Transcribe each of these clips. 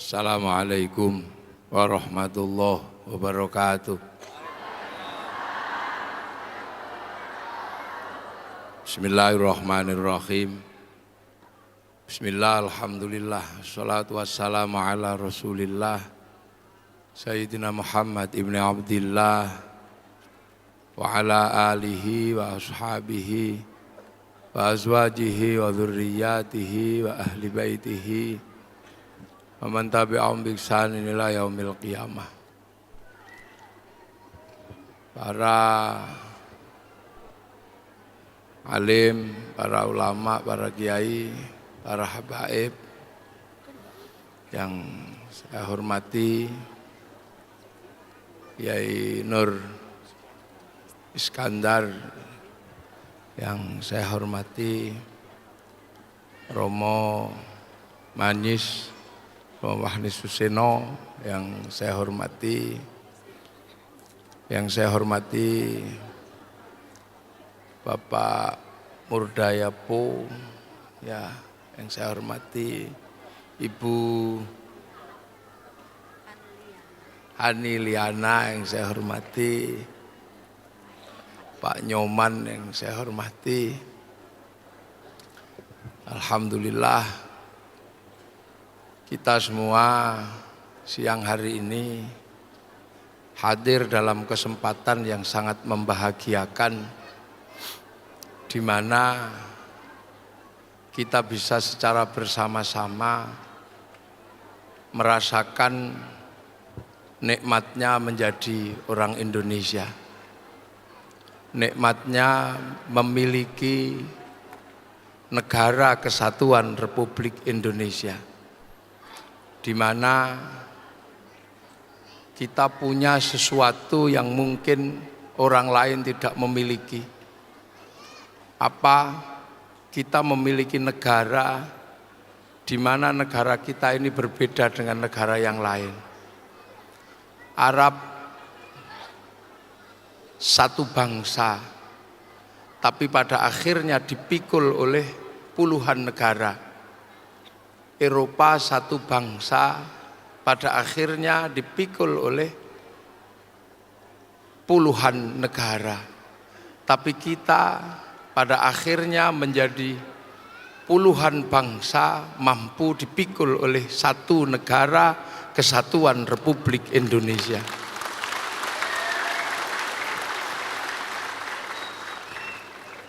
Assalamualaikum warahmatullahi wabarakatuh. Bismillahirrahmanirrahim. Bismillah, alhamdulillah, salatu wassalamu ala rasulillah Sayyidina Muhammad ibn Abdillah wa ala alihi wa ashabihi wa azwajihi wa dhurriyyatihi wa ahli baitihi wa man tabi'ahum bi ihsanin ila yaumil qiyamah. Para alim, para ulama, para kiai, para habaib yang saya hormati, Kiai Nur Iskandar yang saya hormati, Romo Manis, Romo Wahni Suseno yang saya hormati, Bapak Murdayapo, ya, yang saya hormati, Ibu Hani Liana yang saya hormati, Pak Nyoman yang saya hormati. Alhamdulillah kita semua siang hari ini hadir dalam kesempatan yang sangat membahagiakan, di mana kita bisa secara bersama-sama merasakan nikmatnya menjadi orang Indonesia, nikmatnya memiliki negara kesatuan Republik Indonesia, di mana kita punya sesuatu yang mungkin orang lain tidak memiliki. Apa? Kita memiliki negara di mana negara kita ini berbeda dengan negara yang lain. Arab satu bangsa, tapi pada akhirnya dipikul oleh puluhan negara. Eropa satu bangsa, pada akhirnya dipikul oleh puluhan negara. Tapi kita pada akhirnya menjadi puluhan bangsa mampu dipikul oleh satu negara kesatuan Republik Indonesia.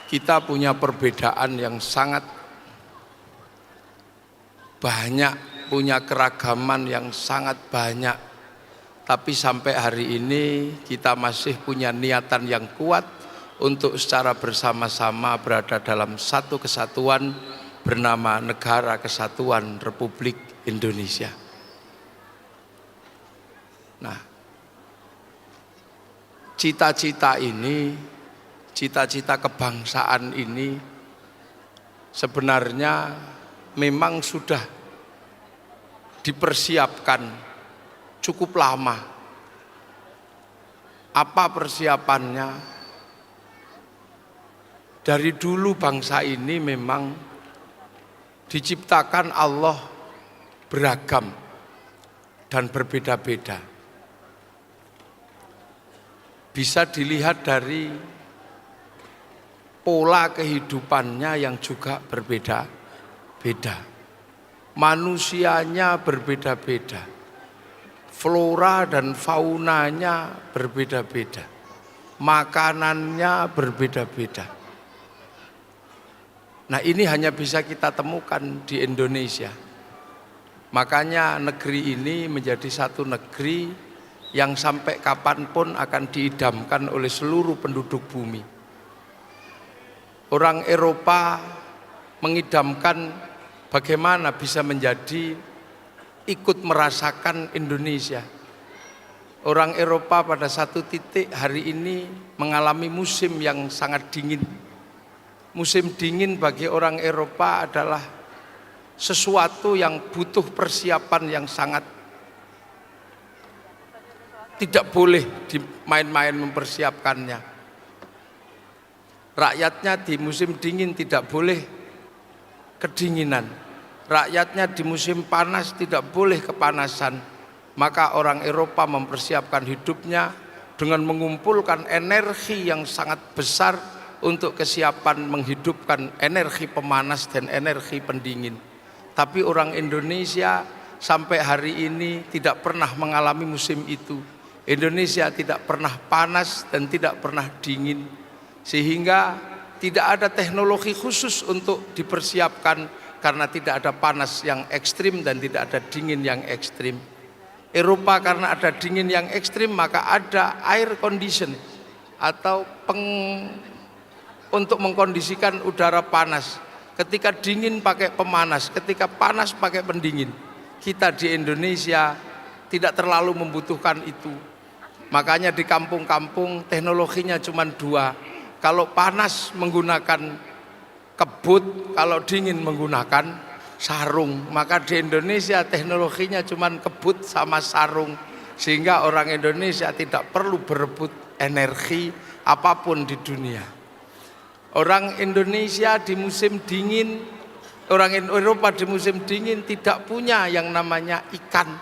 Kita punya perbedaan yang sangat banyak, punya keragaman yang sangat banyak. Tapi sampai hari ini kita masih punya niatan yang kuat untuk secara bersama-sama berada dalam satu kesatuan bernama Negara Kesatuan Republik Indonesia. Nah, cita-cita ini, cita-cita kebangsaan ini sebenarnya memang sudah dipersiapkan cukup lama. Apa persiapannya? Dari dulu bangsa ini memang diciptakan Allah beragam dan berbeda-beda. Bisa dilihat dari pola kehidupannya yang juga berbeda-beda. Manusianya berbeda-beda. Flora dan faunanya berbeda-beda. Makanannya berbeda-beda. Nah, ini hanya bisa kita temukan di Indonesia. Makanya negeri ini menjadi satu negeri yang sampai kapanpun akan diidamkan oleh seluruh penduduk bumi. Orang Eropa mengidamkan bagaimana bisa menjadi ikut merasakan Indonesia. Orang Eropa pada satu titik hari ini mengalami musim yang sangat dingin. Musim dingin bagi orang Eropa adalah sesuatu yang butuh persiapan yang sangat, tidak boleh dimain-main mempersiapkannya. Rakyatnya di musim dingin tidak boleh kedinginan. rakyatnya di musim panas tidak boleh kepanasan. Maka orang Eropa mempersiapkan hidupnya dengan mengumpulkan energi yang sangat besar untuk kesiapan menghidupkan energi pemanas dan energi pendingin. Tapi orang Indonesia sampai hari ini tidak pernah mengalami musim itu. Indonesia tidak pernah panas dan tidak pernah dingin, sehingga tidak ada teknologi khusus untuk dipersiapkan karena tidak ada panas yang ekstrim dan tidak ada dingin yang ekstrim. Eropa karena ada dingin yang ekstrim maka ada air condition atau untuk mengkondisikan udara panas. Ketika dingin pakai pemanas, ketika panas pakai pendingin. Kita di Indonesia tidak terlalu membutuhkan itu. Makanya di kampung-kampung teknologinya cuma dua. Kalau panas menggunakan kebut, kalau dingin menggunakan sarung. Maka di Indonesia teknologinya cuma kebut sama sarung, sehingga orang Indonesia tidak perlu berebut energi apapun di dunia. Orang Indonesia di musim dingin, orang Eropa di musim dingin tidak punya yang namanya ikan,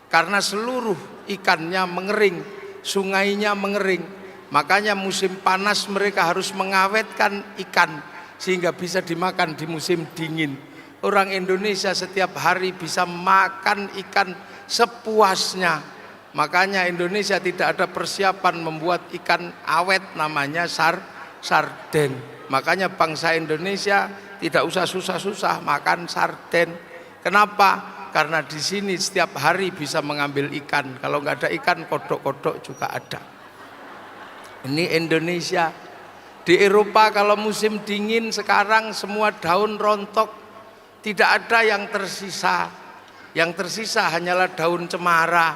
karena seluruh ikannya mengering, sungainya mengering. Makanya musim panas mereka harus mengawetkan ikan sehingga bisa dimakan di musim dingin. Orang Indonesia setiap hari bisa makan ikan sepuasnya. Makanya Indonesia tidak ada persiapan membuat ikan awet namanya sarden. Makanya bangsa Indonesia tidak usah susah-susah makan sarden. Kenapa? Karena di sini setiap hari bisa mengambil ikan. Kalau nggak ada ikan, kodok-kodok juga ada. Ini Indonesia. Di Eropa kalau musim dingin sekarang semua daun rontok, tidak ada yang tersisa. Yang tersisa hanyalah daun cemara.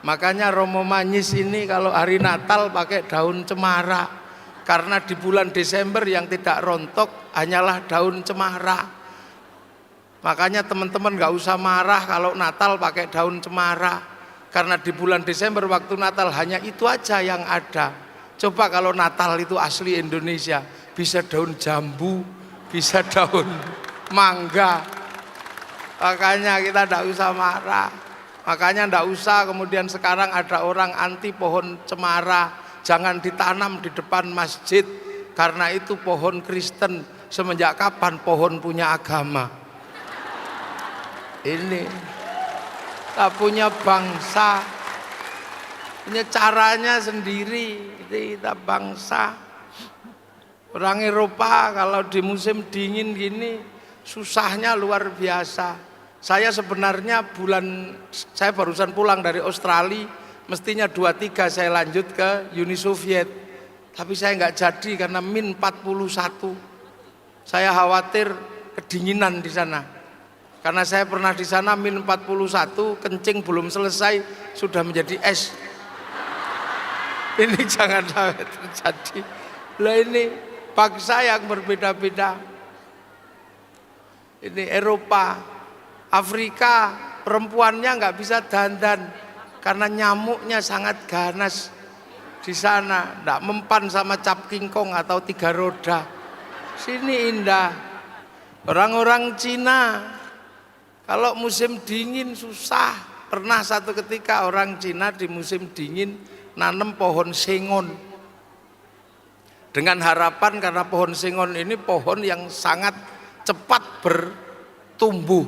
Makanya Romo Manis ini kalau hari Natal pakai daun cemara, karena di bulan Desember yang tidak rontok hanyalah daun cemara. Makanya teman-teman gak usah marah kalau Natal pakai daun cemara, karena di bulan Desember waktu Natal hanya itu aja yang ada. Coba kalau Natal itu asli Indonesia, bisa daun jambu, bisa daun mangga. Makanya kita tidak usah marah. Makanya tidak usah kemudian sekarang ada orang anti pohon cemara. Jangan ditanam di depan masjid, karena itu pohon Kristen. Semenjak kapan pohon punya agama? Ini tak punya bangsa, punya caranya sendiri. Kita bangsa. Orang Eropa kalau di musim dingin gini susahnya luar biasa. Saya sebenarnya saya barusan pulang dari Australia, mestinya 23 saya lanjut ke Uni Soviet, tapi saya nggak jadi karena min 41. Saya khawatir kedinginan di sana, karena saya pernah di sana min 41, kencing belum selesai sudah menjadi es. Ini jangan sampai terjadi. Lah ini bangsa yang berbeda-beda. Ini Eropa, Afrika perempuannya nggak bisa dandan karena nyamuknya sangat ganas di sana. Nggak mempan sama cap kingkong atau 3 roda. Sini indah. Orang-orang Cina kalau musim dingin susah. Pernah satu ketika orang Cina di musim dingin nanam pohon sengon dengan harapan karena pohon sengon ini pohon yang sangat cepat bertumbuh.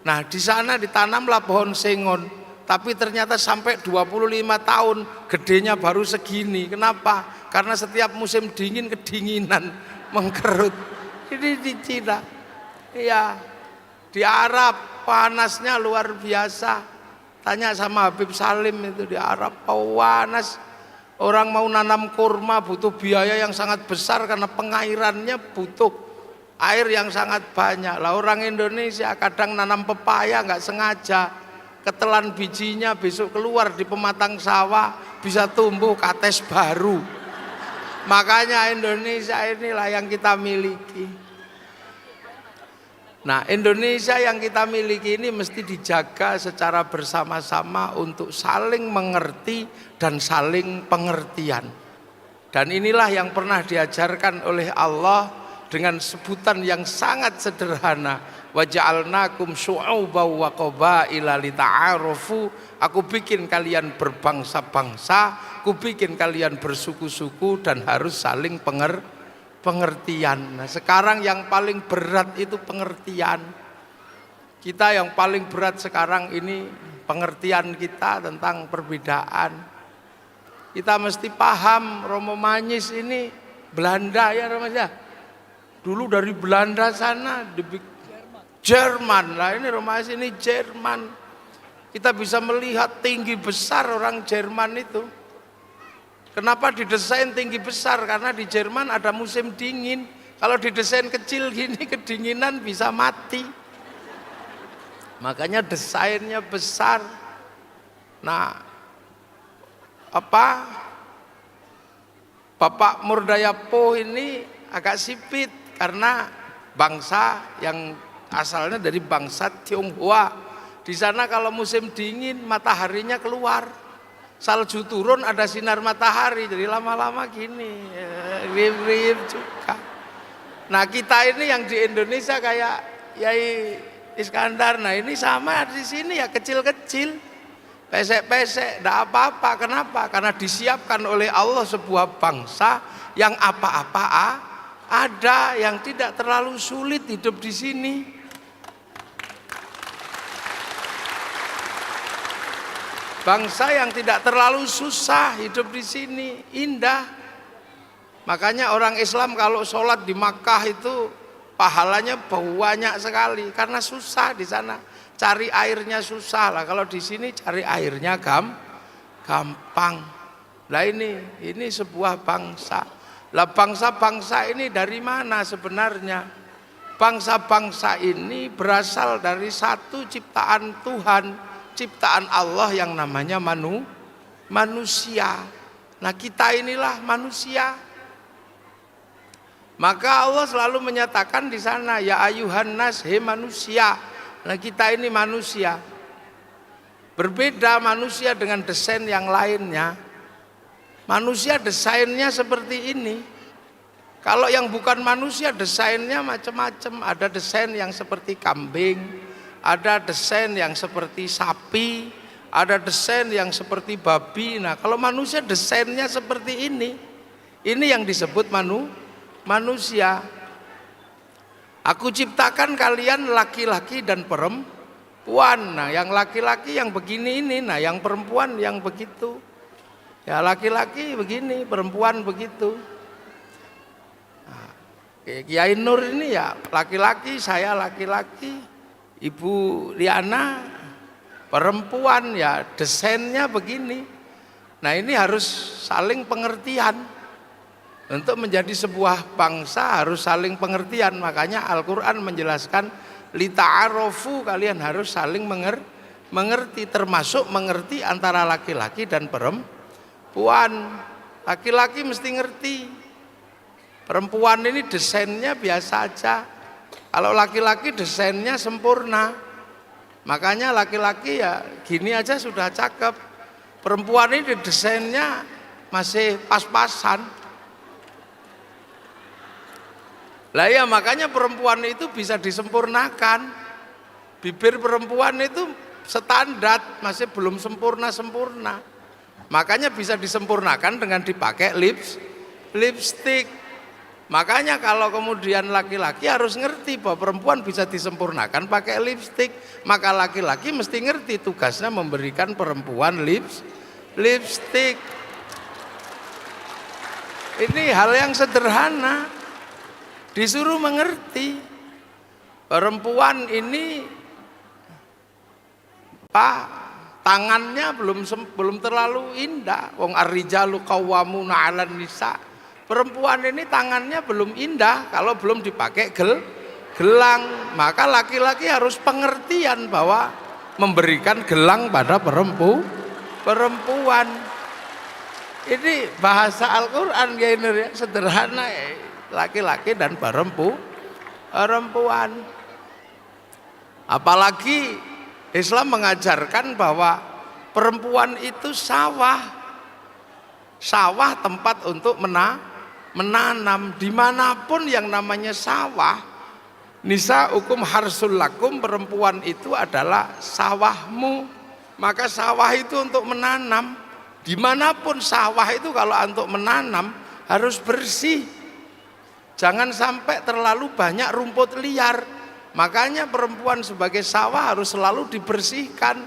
Nah di sana ditanamlah pohon sengon, tapi ternyata sampai 25 tahun gedenya baru segini. Kenapa? Karena setiap musim dingin kedinginan, mengkerut. Ini di Cina, ya di Arab panasnya luar biasa. Tanya sama Habib Salim itu di Arab panas. Orang mau nanam kurma butuh biaya yang sangat besar karena pengairannya butuh air yang sangat banyak. Lah orang Indonesia kadang nanam pepaya nggak sengaja, ketelan bijinya besok keluar di pematang sawah bisa tumbuh kates baru. Makanya Indonesia inilah yang kita miliki. Nah Indonesia yang kita miliki ini mesti dijaga secara bersama-sama untuk saling mengerti dan saling pengertian. Dan inilah yang pernah diajarkan oleh Allah dengan sebutan yang sangat sederhana. Waja'alnakum syu'uban wa qabaila lita'arufu. Aku bikin kalian berbangsa-bangsa, aku bikin kalian bersuku-suku dan harus saling pengertian. Nah, sekarang yang paling berat itu pengertian. Kita yang paling berat sekarang ini pengertian kita tentang perbedaan. Kita mesti paham Romo Manyish ini Belanda ya Romo ya. Dulu dari Belanda sana Jerman lah, ini Romo Manyish ini Jerman. Kita bisa melihat tinggi besar orang Jerman itu. Kenapa didesain tinggi besar? Karena di Jerman ada musim dingin. Kalau didesain kecil gini kedinginan bisa mati. Makanya desainnya besar. Nah, Bapak Murdayapo ini agak sipit karena bangsa yang asalnya dari bangsa Tionghoa. Di sana kalau musim dingin mataharinya keluar, salju turun ada sinar matahari, jadi lama-lama gini rip-rip juga. Nah kita ini yang di Indonesia kayak Yai Iskandar, nah ini sama di sini ya kecil-kecil, pesek-pesek, tidak apa-apa. Kenapa? Karena disiapkan oleh Allah sebuah bangsa yang apa-apa ada, yang tidak terlalu sulit hidup di sini. Bangsa yang tidak terlalu susah hidup di sini, indah. Makanya orang Islam kalau sholat di Makkah itu pahalanya banyak sekali karena susah di sana. Cari airnya susah lah, kalau di sini cari airnya gampang. Lah ini sebuah bangsa. Lah bangsa-bangsa ini dari mana sebenarnya? Bangsa-bangsa ini berasal dari satu ciptaan Tuhan, ciptaan Allah yang namanya manusia. Nah kita inilah manusia. Maka Allah selalu menyatakan di sana, ya ayuhan nas, he manusia. Nah kita ini manusia. Berbeda manusia dengan desain yang lainnya. Manusia desainnya seperti ini. Kalau yang bukan manusia desainnya macam-macam. Ada desain yang seperti kambing, ada desain yang seperti sapi, ada desain yang seperti babi. Nah kalau manusia desainnya seperti ini yang disebut manusia. Aku ciptakan kalian laki-laki dan perempuan. Nah yang laki-laki yang begini ini, nah yang perempuan yang begitu. Ya laki-laki begini, perempuan begitu. Nah, Kiai Nur ini ya laki-laki, saya laki-laki, Ibu Liana perempuan, ya desainnya begini. Nah ini harus saling pengertian. Untuk menjadi sebuah bangsa harus saling pengertian. Makanya Al-Quran menjelaskan lita'arofu, kalian harus saling mengerti. Termasuk mengerti antara laki-laki dan perempuan. Laki-laki mesti ngerti. Perempuan ini desainnya biasa aja. Kalau laki-laki desainnya sempurna. Makanya laki-laki ya gini aja sudah cakep. Perempuan ini desainnya masih pas-pasan. Lah ya makanya perempuan itu bisa disempurnakan. Bibir perempuan itu standar, masih belum sempurna-sempurna. Makanya bisa disempurnakan dengan dipakai lipstick. Makanya kalau kemudian laki-laki harus ngerti bahwa perempuan bisa disempurnakan pakai lipstick, maka laki-laki mesti ngerti tugasnya memberikan perempuan lipstick. Ini hal yang sederhana, disuruh mengerti. Perempuan ini tangannya belum terlalu indah. Wong ar-rijalu qawwamuna 'alan nisa. Perempuan ini tangannya belum indah kalau belum dipakai gelang. Maka laki-laki harus pengertian bahwa memberikan gelang pada perempuan. Ini bahasa Al-Quran ya, sederhana, laki-laki dan perempuan. Apalagi Islam mengajarkan bahwa perempuan itu sawah tempat untuk menanam. Dimanapun yang namanya sawah Nisaukum harsul lakum, perempuan itu adalah sawahmu. Maka sawah itu untuk menanam. Dimanapun sawah itu kalau untuk menanam harus bersih. Jangan sampai terlalu banyak rumput liar. Makanya perempuan sebagai sawah harus selalu dibersihkan.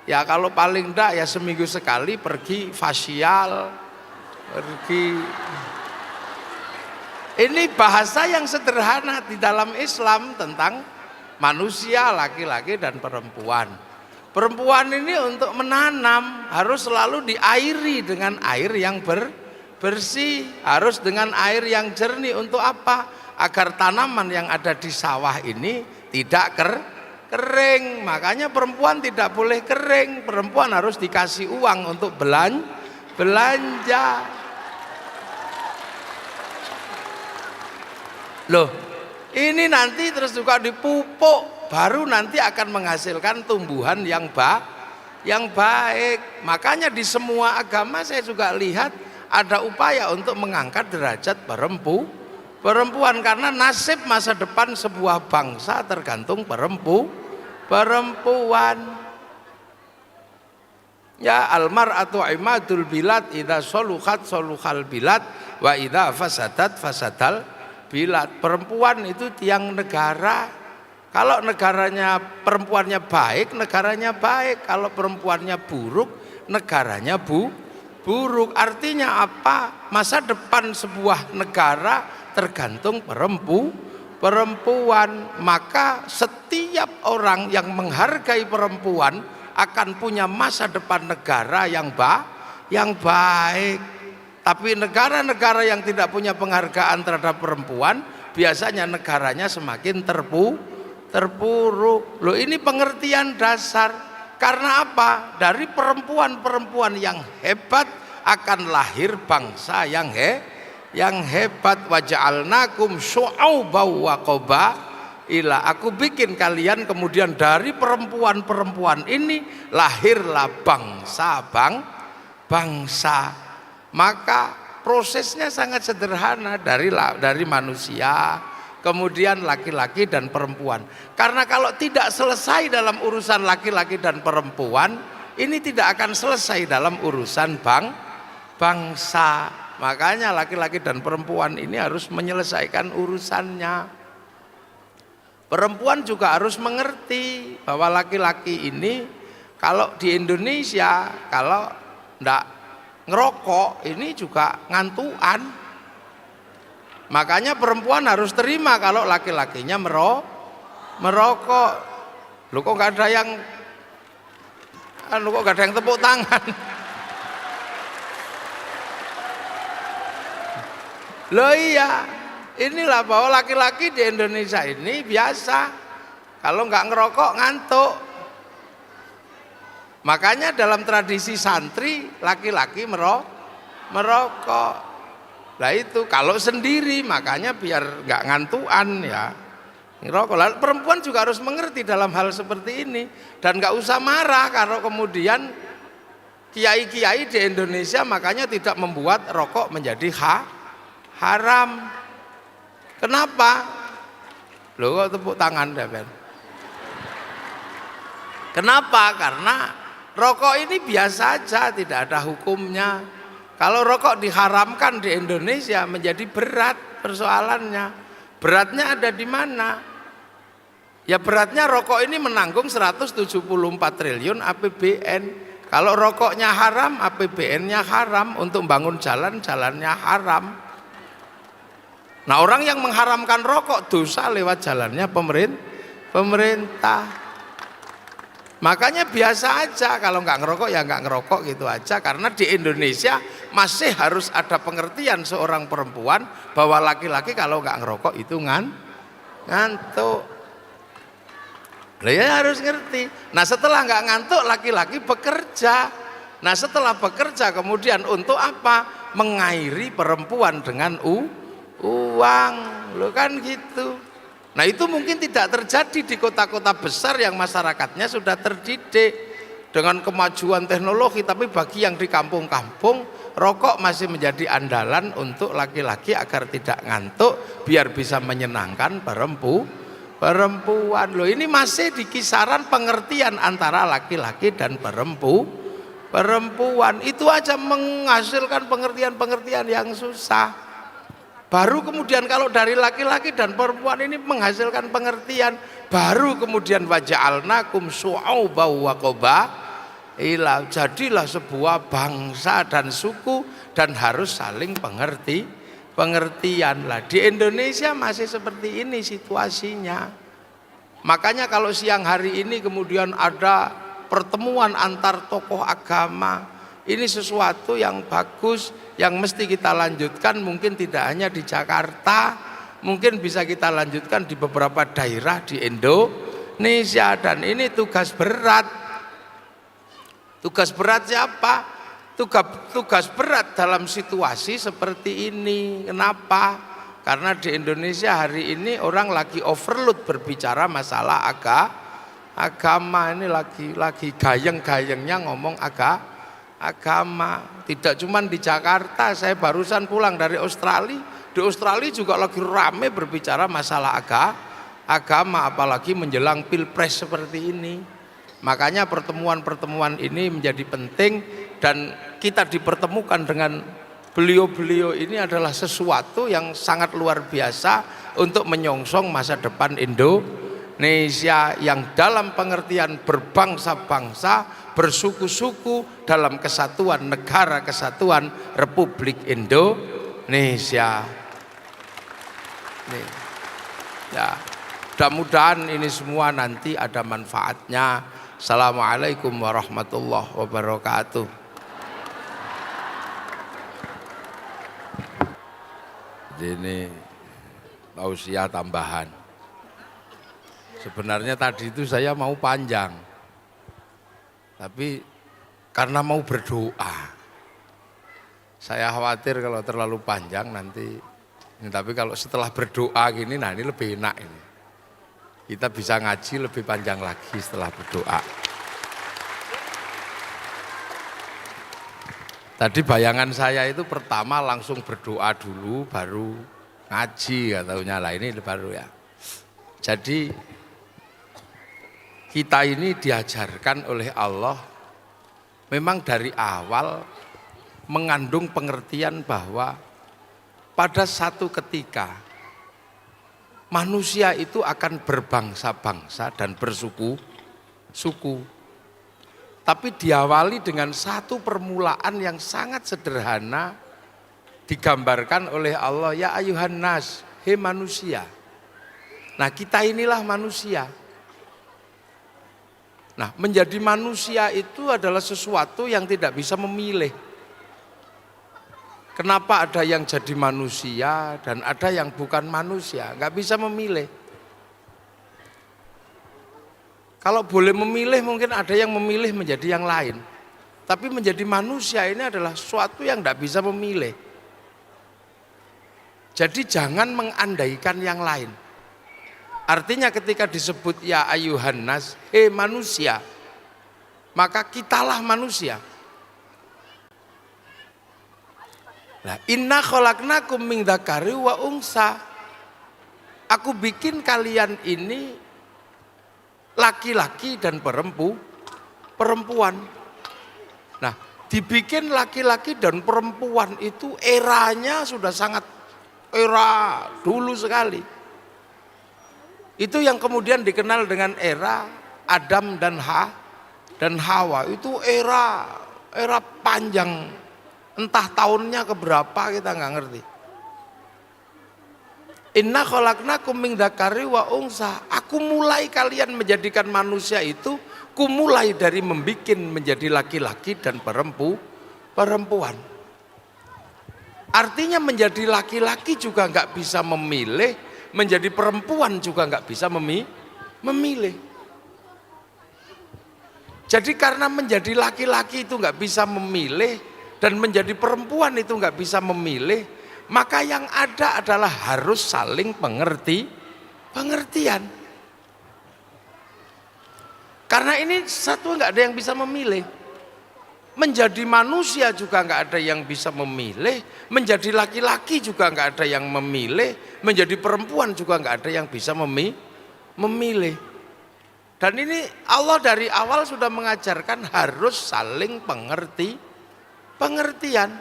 Ya kalau paling enggak ya seminggu sekali pergi facial, pergi. Ini bahasa yang sederhana di dalam Islam tentang manusia laki-laki dan perempuan. Perempuan ini untuk menanam harus selalu diairi dengan air yang bersih, harus dengan air yang jernih. Untuk apa? Agar tanaman yang ada di sawah ini tidak kering. Makanya perempuan tidak boleh kering. Perempuan harus dikasih uang untuk belanja. Loh, ini nanti terus juga dipupuk, baru nanti akan menghasilkan tumbuhan yang baik. Makanya di semua agama saya juga lihat ada upaya untuk mengangkat derajat perempuan, karena nasib masa depan sebuah bangsa tergantung perempuan. Ya, almar'atu imadul bilad, idza soluhat soluhal bilad wa idza fasadat fasadal bilad. Perempuan itu tiang negara. Kalau negaranya perempuannya baik, negaranya baik. Kalau perempuannya buruk, negaranya buruk. Artinya apa? Masa depan sebuah negara tergantung perempuan. Maka setiap orang yang menghargai perempuan akan punya masa depan negara yang baik. Tapi negara-negara yang tidak punya penghargaan terhadap perempuan, biasanya negaranya semakin terpuruk. Loh, ini pengertian dasar. Karena apa? Dari perempuan-perempuan yang hebat akan lahir bangsa yang hebat. Waja'alnakum syu'aubaw wa qabaila. Aku bikin kalian, kemudian dari perempuan-perempuan ini lahirlah bangsa. Maka prosesnya sangat sederhana, dari manusia, kemudian laki-laki dan perempuan. Karena kalau tidak selesai dalam urusan laki-laki dan perempuan, ini tidak akan selesai dalam urusan bangsa. Makanya laki-laki dan perempuan ini harus menyelesaikan urusannya. Perempuan juga harus mengerti bahwa laki-laki ini kalau di Indonesia, kalau enggak ngerokok ini juga ngantuan. Makanya perempuan harus terima kalau laki-lakinya merokok. Lu kok gak ada yang tepuk tangan? Loh iya, inilah bahwa laki-laki di Indonesia ini biasa kalau nggak ngerokok ngantuk. Makanya dalam tradisi santri laki-laki merokok. Nah itu kalau sendiri, makanya biar nggak ngantuan ya ngerokok. Lalu perempuan juga harus mengerti dalam hal seperti ini dan nggak usah marah kalau kemudian kiai-kiai di Indonesia makanya tidak membuat rokok menjadi haram. Kenapa? Loh kok tepuk tangan deh Ben? Kenapa? Karena rokok ini biasa saja, tidak ada hukumnya. Kalau rokok diharamkan di Indonesia menjadi berat persoalannya. Beratnya ada di mana? Ya beratnya rokok ini menanggung 174 triliun APBN. Kalau rokoknya haram, APBN-nya haram. Untuk bangun jalan-jalannya haram. Nah orang yang mengharamkan rokok dosa lewat jalannya pemerintah. Makanya biasa aja kalau nggak ngerokok ya nggak ngerokok gitu aja. Karena di Indonesia masih harus ada pengertian seorang perempuan bahwa laki-laki kalau nggak ngerokok itu ngantuk. Nah, ya harus ngerti. Nah setelah nggak ngantuk laki-laki bekerja. Nah setelah bekerja kemudian untuk apa? Mengairi perempuan dengan uang. Loh kan gitu. Nah itu mungkin tidak terjadi di kota-kota besar yang masyarakatnya sudah terdidik dengan kemajuan teknologi. Tapi bagi yang di kampung-kampung, rokok masih menjadi andalan untuk laki-laki agar tidak ngantuk, biar bisa menyenangkan perempuan. Loh, ini masih di kisaran pengertian antara laki-laki dan perempuan. Itu aja menghasilkan pengertian-pengertian yang susah. Baru kemudian kalau dari laki-laki dan perempuan ini menghasilkan pengertian, baru kemudian waja'alnakum syu'uban wa qabaila, jadilah sebuah bangsa dan suku dan harus saling pengertian lah. Di Indonesia masih seperti ini situasinya. Makanya kalau siang hari ini kemudian ada pertemuan antar tokoh agama, ini sesuatu yang bagus, yang mesti kita lanjutkan. Mungkin tidak hanya di Jakarta, mungkin bisa kita lanjutkan di beberapa daerah di Indonesia. Dan ini tugas berat. Tugas berat siapa? Tugas berat dalam situasi seperti ini. Kenapa? Karena di Indonesia hari ini orang lagi overload berbicara masalah agama. Ini lagi gayeng-gayengnya ngomong agama. Tidak cuma di Jakarta, saya barusan pulang dari Australia. Di Australia juga lagi rame berbicara masalah agama, apalagi menjelang pilpres seperti ini. Makanya pertemuan-pertemuan ini menjadi penting, dan kita dipertemukan dengan beliau-beliau ini adalah sesuatu yang sangat luar biasa untuk menyongsong masa depan Indonesia yang dalam pengertian berbangsa-bangsa, bersuku-suku dalam kesatuan negara kesatuan Republik Indonesia. Nih. Ya, mudah-mudahan ini semua nanti ada manfaatnya. Assalamualaikum warahmatullahi wabarakatuh. Ini tausiah tambahan. Sebenarnya tadi itu saya mau panjang, tapi karena mau berdoa, saya khawatir kalau terlalu panjang nanti. Tapi kalau setelah berdoa gini, nah ini lebih enak ini. Kita bisa ngaji lebih panjang lagi setelah berdoa. Tadi bayangan saya itu pertama langsung berdoa dulu, baru ngaji katanya. Lah ini baru ya. Jadi kita ini diajarkan oleh Allah memang dari awal mengandung pengertian bahwa pada satu ketika manusia itu akan berbangsa-bangsa dan bersuku-suku. Tapi diawali dengan satu permulaan yang sangat sederhana, digambarkan oleh Allah, ya ayuhan nas, hei manusia. Nah, kita inilah manusia. Nah, menjadi manusia itu adalah sesuatu yang tidak bisa memilih. Kenapa ada yang jadi manusia dan ada yang bukan manusia? Nggak bisa memilih. Kalau boleh memilih mungkin ada yang memilih menjadi yang lain. Tapi menjadi manusia ini adalah sesuatu yang nggak bisa memilih. Jadi jangan mengandaikan yang lain. Artinya ketika disebut ya ayuhan nas, hei manusia, maka kitalah manusia. Nah, inna khalaqnakum min dzakari wa unsa. Aku bikin kalian ini laki-laki dan perempuan. Nah, dibikin laki-laki dan perempuan itu eranya sudah sangat era dulu sekali. Itu yang kemudian dikenal dengan era Adam dan Hawa. Itu era panjang. Entah tahunnya keberapa kita nggak ngerti. Inna khalaqnakum min dzakari wa unsa. Aku mulai kalian menjadikan manusia itu, ku mulai dari membikin menjadi laki-laki dan perempuan. Artinya menjadi laki-laki juga nggak bisa memilih, menjadi perempuan juga nggak bisa memilih. Jadi karena menjadi laki-laki itu nggak bisa memilih, dan menjadi perempuan itu nggak bisa memilih, maka yang ada adalah harus saling pengertian. Karena ini satu nggak ada yang bisa memilih. Menjadi manusia juga nggak ada yang bisa memilih, menjadi laki-laki juga nggak ada yang memilih, menjadi perempuan juga nggak ada yang bisa memilih. Dan ini Allah dari awal sudah mengajarkan harus saling pengertian.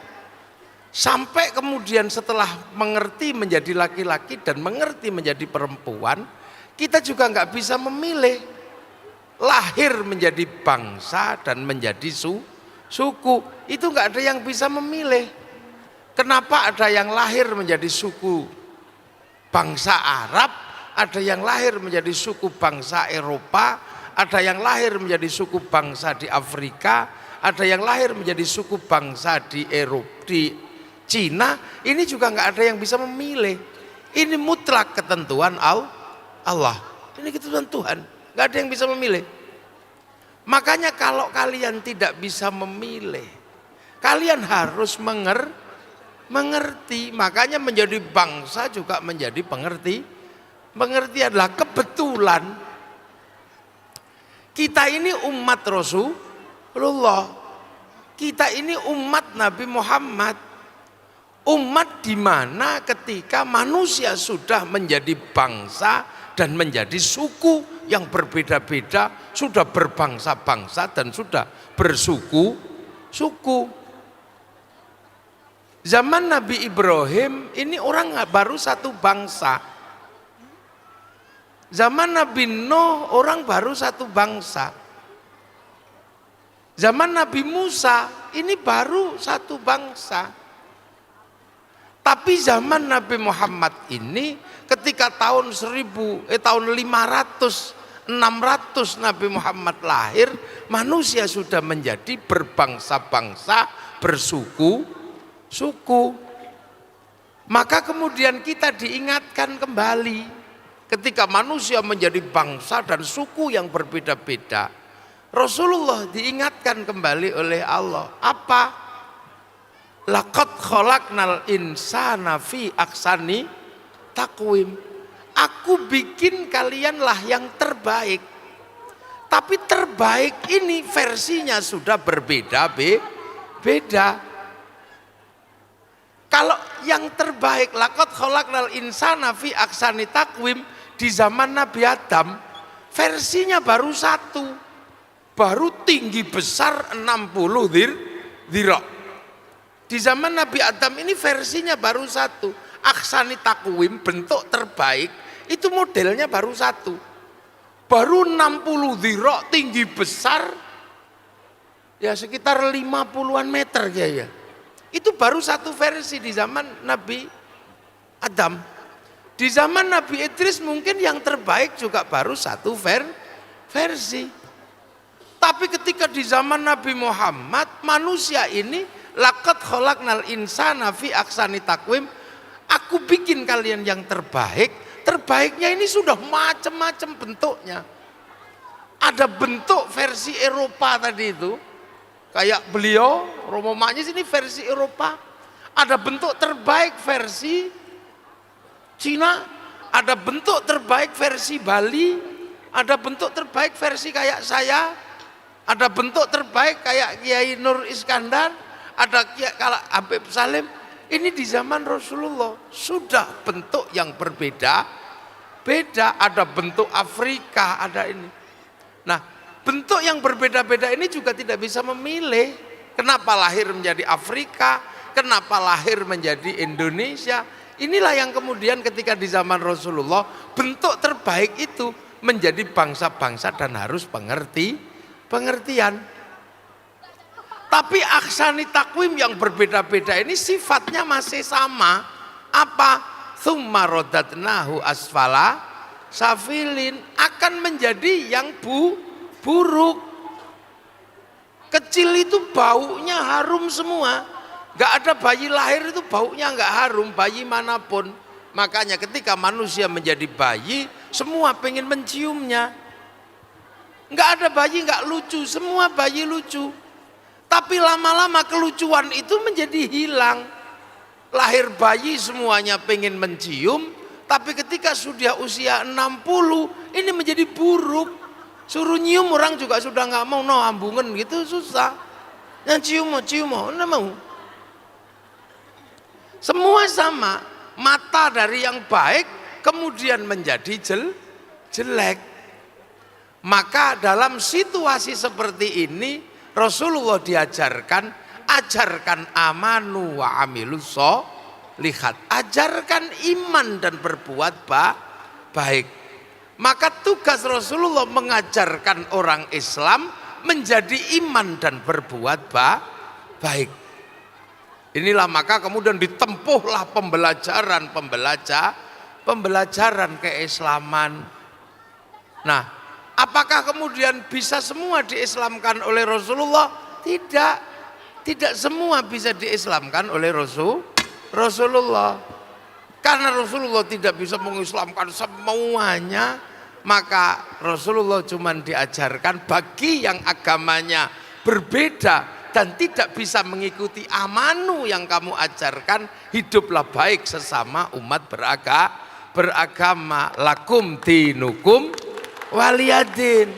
Sampai kemudian setelah mengerti menjadi laki-laki dan mengerti menjadi perempuan, kita juga nggak bisa memilih. Lahir menjadi bangsa dan menjadi suku, itu nggak ada yang bisa memilih. Kenapa ada yang lahir menjadi suku bangsa Arab, ada yang lahir menjadi suku bangsa Eropa, ada yang lahir menjadi suku bangsa di Afrika, ada yang lahir menjadi suku bangsa di Eropa, di Cina. Ini juga nggak ada yang bisa memilih. Ini mutlak ketentuan Allah. Ini ketentuan Tuhan, nggak ada yang bisa memilih. Makanya kalau kalian tidak bisa memilih, kalian harus mengerti. Makanya menjadi bangsa juga menjadi pengerti adalah kebetulan kita ini umat Rasulullah, kita ini umat Nabi Muhammad, umat di mana ketika manusia sudah menjadi bangsa dan menjadi suku yang berbeda-beda, sudah berbangsa-bangsa dan sudah bersuku-suku. Zaman Nabi Ibrahim ini orang baru satu bangsa. Zaman Nabi Nuh orang baru satu bangsa. Zaman Nabi Musa ini baru satu bangsa. Tapi zaman Nabi Muhammad ini ketika tahun 500, 600 Nabi Muhammad lahir, manusia sudah menjadi berbangsa-bangsa, bersuku-suku. Maka kemudian kita diingatkan kembali ketika manusia menjadi bangsa dan suku yang berbeda-beda. Rasulullah diingatkan kembali oleh Allah. Apa? Laqad khalaqnal insana fi ahsani taqwim. Aku bikin kalianlah yang terbaik. Tapi terbaik ini versinya sudah berbeda-beda. Kalau yang terbaik laqad khalaqnal insana fi ahsani taqwim di zaman Nabi Adam, versinya baru satu. Baru tinggi besar 60 dhira'. Di zaman Nabi Adam ini versinya baru satu. Ahsani taqwim, bentuk terbaik, itu modelnya baru satu. Baru 60 dhira', tinggi besar, ya sekitar 50-an meter ya. Itu baru satu versi di zaman Nabi Adam. Di zaman Nabi Idris mungkin yang terbaik juga baru satu versi. Tapi ketika di zaman Nabi Muhammad, manusia ini laqad khalaqnal insana fi ahsani taqwim, aku bikin kalian yang terbaik. Terbaiknya ini sudah macam-macam bentuknya. Ada bentuk versi Eropa tadi itu, kayak beliau Romo Magnis ini versi Eropa. Ada bentuk terbaik versi Cina, ada bentuk terbaik versi Bali, ada bentuk terbaik versi kayak saya, ada bentuk terbaik kayak Kiai Nur Iskandar, ada kalau Habib Salim. Ini di zaman Rasulullah sudah bentuk yang berbeda-beda. Ada bentuk Afrika, ada ini. Nah, bentuk yang berbeda-beda ini juga tidak bisa memilih. Kenapa lahir menjadi Afrika? Kenapa lahir menjadi Indonesia? Inilah yang kemudian ketika di zaman Rasulullah bentuk terbaik itu menjadi bangsa-bangsa dan harus pengertian. Tapi ahsani takwim yang berbeda-beda ini sifatnya masih sama. Apa? Tsumma radatnahu asfala safilin, akan menjadi yang buruk. Kecil itu baunya harum semua. Gak ada bayi lahir itu baunya gak harum, bayi manapun. Makanya ketika manusia menjadi bayi, semua pengen menciumnya. Gak ada bayi gak lucu, semua bayi lucu. Tapi lama-lama kelucuan itu menjadi hilang. Lahir bayi semuanya pengen mencium, tapi ketika sudah usia 60 ini menjadi buruk. Suruh nyium orang juga sudah nggak mau, no ambungan gitu susah. Yang cium nggak mau. Semua sama, mata dari yang baik kemudian menjadi jelek. Maka dalam situasi seperti ini Rasulullah diajarkan, ajarkan amanu wa amilus sholihat, ajarkan iman dan berbuat baik. Maka tugas Rasulullah mengajarkan orang Islam menjadi iman dan berbuat baik. Inilah maka kemudian ditempuhlah pembelajaran keislaman. Nah, apakah kemudian bisa semua diislamkan oleh Rasulullah? Tidak semua bisa diislamkan oleh Rasulullah. Karena Rasulullah tidak bisa mengislamkan semuanya, maka Rasulullah cuma diajarkan bagi yang agamanya berbeda dan tidak bisa mengikuti amanu yang kamu ajarkan, hiduplah baik sesama umat beragama. Lakum dinukum waliyadin.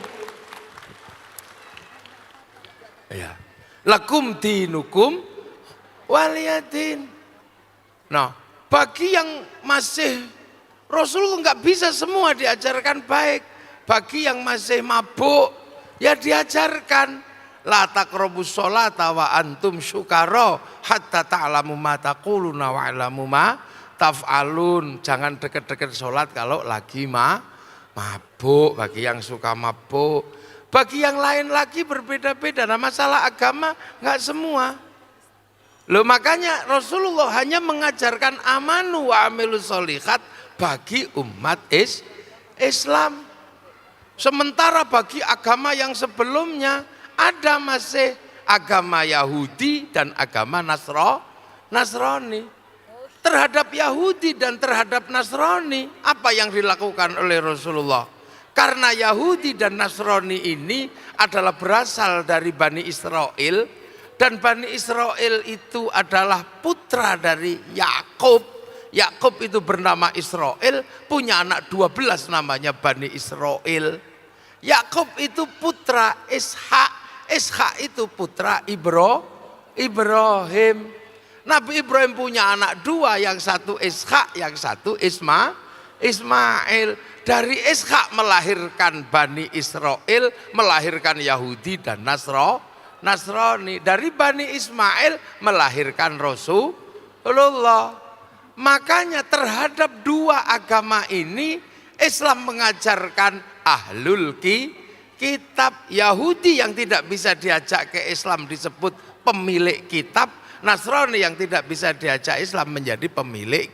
Ya. Lakum dinukum waliyadin. Nah, bagi yang masih Rasulullah nggak bisa semua diajarkan baik. Bagi yang masih mabuk ya diajarkan la taqrabus sholata wa antum syukara hatta ta'lamu ma taquluna wa alamu ma taf'alun. Jangan deket-deket sholat kalau lagi mabuk, bagi yang suka mabuk. Bagi yang lain lagi berbeda-beda. Nah, masalah agama nggak semua. Loh, makanya Rasulullah hanya mengajarkan amanu wa amilus sholihat bagi umat Islam. Sementara bagi agama yang sebelumnya ada masih agama Yahudi dan agama Nasrani. Terhadap Yahudi dan terhadap Nasrani, apa yang dilakukan oleh Rasulullah? Karena Yahudi dan Nasrani ini adalah berasal dari Bani Israel. Dan Bani Israel itu adalah putra dari Yakub. Yakub itu bernama Israel, punya anak 12 namanya Bani Israel. Yakub itu putra Ishak, Ishak itu putra Ibrahim. Nabi Ibrahim punya anak 2, yang satu Ishak, yang satu Ismail. Dari Ishak melahirkan Bani Israel, melahirkan Yahudi dan Nasrani. Dari Bani Ismail melahirkan Rasulullah. Makanya terhadap dua agama ini Islam mengajarkan ahlul kitab. Yahudi yang tidak bisa diajak ke Islam disebut pemilik kitab. Nasrani yang tidak bisa diajak Islam menjadi pemilik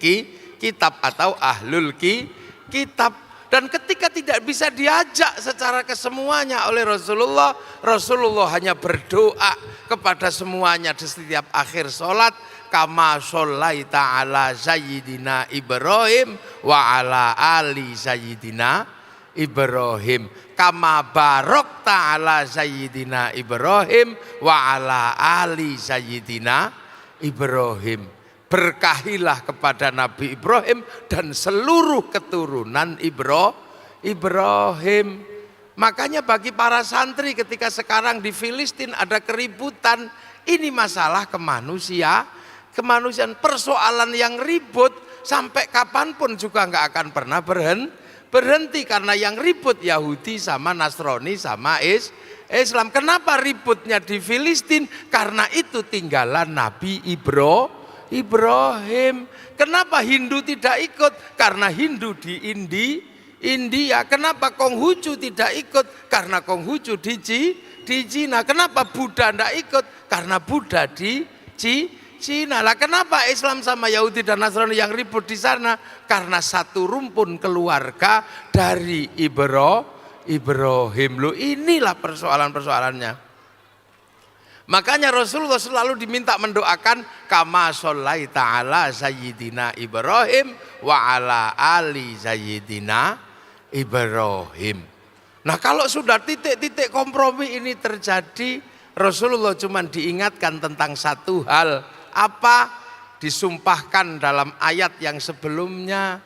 kitab atau ahlul kitab. Dan ketika tidak bisa diajak secara kesemuanya oleh Rasulullah, Rasulullah hanya berdoa kepada semuanya di setiap akhir sholat. Kama sholaita ala sayyidina Ibrahim wa ala ali sayyidina Ibrahim. Kama barokta ala sayyidina Ibrahim wa ala ali sayyidina Ibrahim. Berkahilah kepada Nabi Ibrahim dan seluruh keturunan Ibrahim. Makanya bagi para santri ketika sekarang di Filistin ada keributan, ini masalah kemanusiaan, persoalan yang ribut sampai kapanpun juga nggak akan pernah berhenti karena yang ribut Yahudi sama Nasrani sama Islam. Kenapa ributnya di Filistin? Karena itu tinggalan Nabi Ibrahim. Kenapa Hindu tidak ikut? Karena Hindu di India. Kenapa Konghucu tidak ikut? Karena Konghucu di Cina. Kenapa Buddha tidak ikut? Karena Buddha di Cina. Lah kenapa Islam sama Yahudi dan Nasrani yang ribut di sana? Karena satu rumpun keluarga dari Ibrahim. Loh, inilah persoalannya. Makanya Rasulullah selalu diminta mendoakan kama sholaita ala sayyidina Ibrahim wa ala ali sayyidina Ibrahim. Nah, kalau sudah titik-titik kompromi ini terjadi, Rasulullah cuma diingatkan tentang satu hal. Apa? Disumpahkan dalam ayat yang sebelumnya,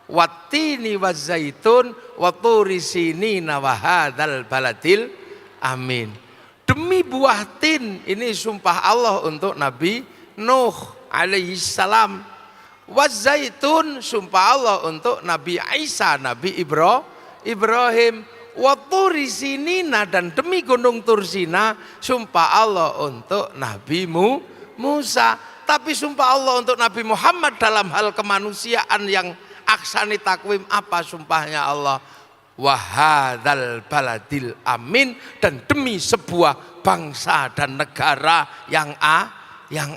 wattini wazzaitun wa turi sinina wa hadzal baladil amin. Demi buah tin, ini sumpah Allah untuk Nabi Nuh alaihi salam. Wazzaitun, sumpah Allah untuk Nabi Isa, Nabi Ibrahim. Wa turi sinina, dan demi gunung Tursina sumpah Allah untuk Nabi Musa. Tapi sumpah Allah untuk Nabi Muhammad dalam hal kemanusiaan yang aksani takwim, apa sumpahnya Allah? Wahadzal baladil amin, dan demi sebuah bangsa dan negara yang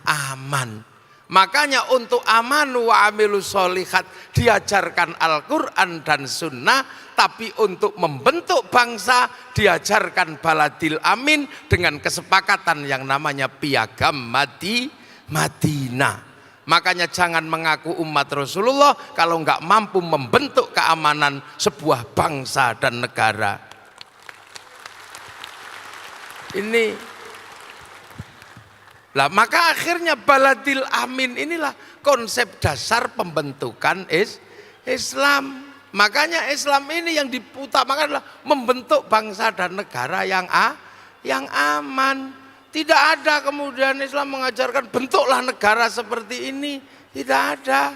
aman. Makanya untuk amanu wa amilus sholihat diajarkan Al-Quran dan Sunnah, tapi untuk membentuk bangsa diajarkan baladil amin dengan kesepakatan yang namanya piagam Madinah. Makanya jangan mengaku umat Rasulullah kalau nggak mampu membentuk keamanan sebuah bangsa dan negara. Ini lah, maka akhirnya baladil amin inilah konsep dasar pembentukan Islam. Makanya Islam ini yang diutamakan adalah membentuk bangsa dan negara yang aman. Tidak ada kemudian Islam mengajarkan bentuklah negara seperti ini. Tidak ada.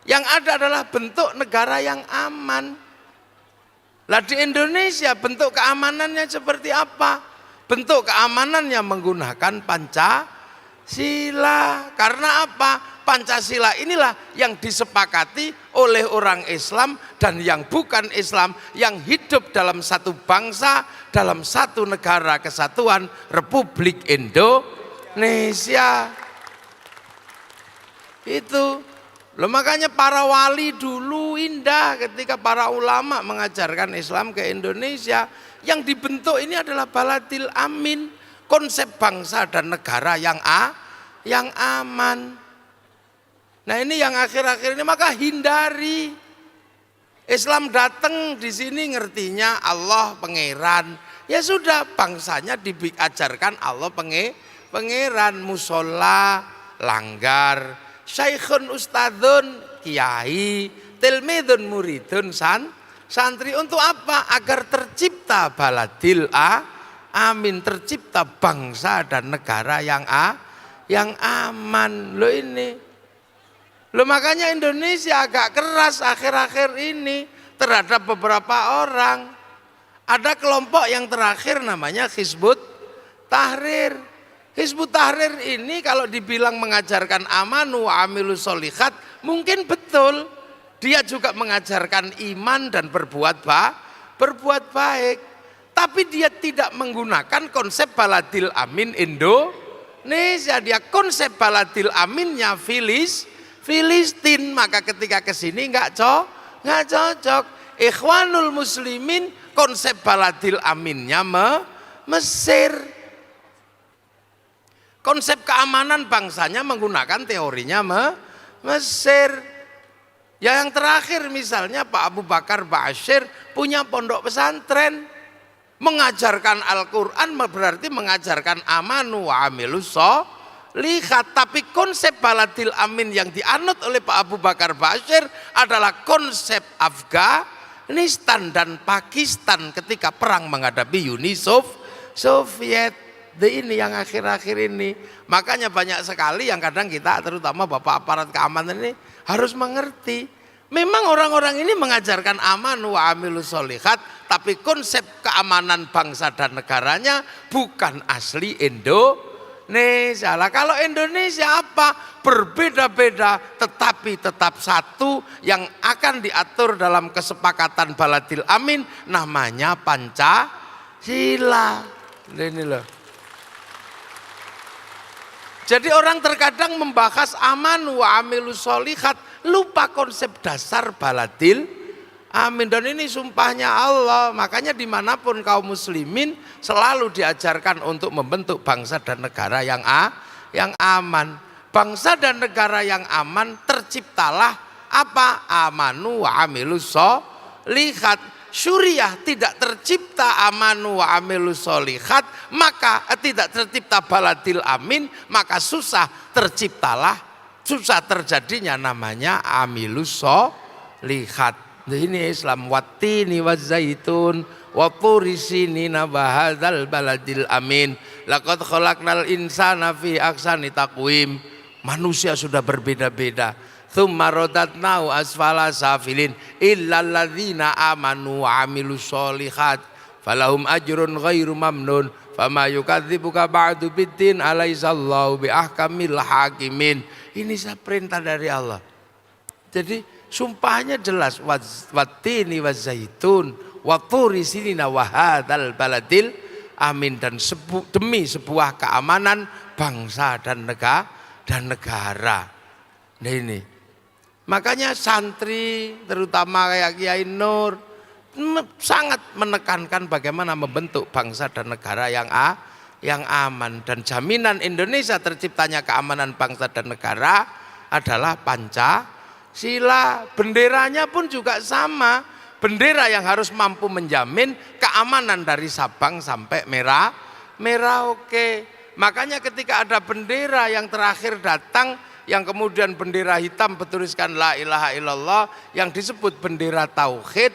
Yang ada adalah bentuk negara yang aman. Lah di Indonesia bentuk keamanannya seperti apa? Bentuk keamanannya menggunakan Pancasila. Karena apa? Pancasila inilah yang disepakati oleh orang Islam dan yang bukan Islam, yang hidup dalam satu bangsa, dalam satu negara kesatuan Republik Indonesia. Itu loh, makanya para wali dulu indah ketika para ulama mengajarkan Islam ke Indonesia. Yang dibentuk ini adalah baladil amin, konsep bangsa dan negara yang aman. Nah ini yang akhir-akhir ini, maka hindari. Islam datang di sini ngertinya Allah pangeran. Ya sudah, bangsanya diajarkan Allah pangeran. Musola, langgar, syaikhun ustadzun, kiai, tilmidun muridun, santri. Untuk apa? Agar tercipta baladil amin, tercipta bangsa dan negara yang aman. Loh ini. Loh makanya Indonesia agak keras akhir-akhir ini terhadap beberapa orang. Ada kelompok yang terakhir namanya Hizbut Tahrir. Hizbut Tahrir ini kalau dibilang mengajarkan amanu wa amilus sholihat, mungkin betul. Dia juga mengajarkan iman dan berbuat baik. Tapi dia tidak menggunakan konsep baladil amin Indonesia. Dia konsep baladil aminnya Filistin. Maka ketika kesini nggak cocok. Ikhwanul Muslimin konsep baladil aminnya Mesir. Konsep keamanan bangsanya menggunakan teorinya Mesir. Ya yang terakhir misalnya Pak Abu Bakar Ba'asyir punya pondok pesantren. Mengajarkan Al-Quran berarti mengajarkan amanu wa amilus sholihat. Tapi konsep baladil amin yang dianut oleh Pak Abu Bakar Ba'asyir adalah konsep Afghanistan dan Pakistan ketika perang menghadapi Uni Soviet. Ini yang akhir-akhir ini. Makanya banyak sekali yang kadang kita, terutama bapak aparat keamanan ini harus mengerti. Memang orang-orang ini mengajarkan amanu wa amilus sholihat, tapi konsep keamanan bangsa dan negaranya bukan asli Indonesia. Lah kalau Indonesia apa? Berbeda-beda tetapi tetap satu yang akan diatur dalam kesepakatan baladil amin, namanya Pancasila. Ini loh. Jadi orang terkadang membahas aman wa amilus sholihat, lupa konsep dasar baladil amin. Dan ini sumpahnya Allah. Makanya dimanapun kaum muslimin selalu diajarkan untuk membentuk bangsa dan negara yang aman. Bangsa dan negara yang aman terciptalah apa? Amanu wa amilus sholihat. Syuriah tidak tercipta amanu wa amilus sholihat, maka tidak tercipta baladil amin, maka susah terjadinya namanya amilus sholihat. Ini Islam. Wattini wazzaitun wa turi sinina wa hadzal baladil amin. Laqad khalaqnal insana fi ahsani taqwim. Manusia sudah berbeda-beda, tsumma radatnahu asfala safilin illal ladzina amanu wa amilus sholihat falahum ajrun ghairu mamnun fama yukadzibuka ba'du biddin alaisallahu biahkamil hakimin. Ini perintah dari Allah. Jadi sumpahnya jelas, wattini wazaitun waturi sinina wahadal baladil amin, dan demi sebuah keamanan bangsa dan negara. Nah ini makanya santri terutama kayak Kiai Nur sangat menekankan bagaimana membentuk bangsa dan negara yang aman, dan jaminan Indonesia terciptanya keamanan bangsa dan negara adalah Pancasila. Benderanya pun juga sama, bendera yang harus mampu menjamin keamanan dari Sabang sampai Merauke. Makanya ketika ada bendera yang terakhir datang, yang kemudian bendera hitam bertuliskan la ilaha illallah, yang disebut bendera tauhid,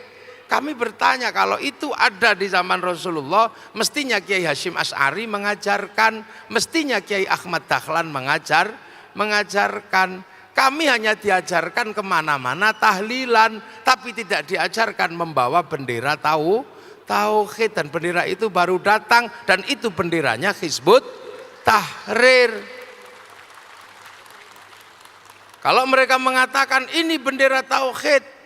kami bertanya, kalau itu ada di zaman Rasulullah, mestinya Kiai Hasyim Asy'ari mengajarkan, mestinya Kiai Ahmad Dahlan mengajarkan. Kami hanya diajarkan kemana-mana tahlilan, tapi tidak diajarkan membawa bendera tauhid, dan bendera itu baru datang, dan itu benderanya Hizbut Tahrir. Kalau mereka mengatakan ini bendera tauhid,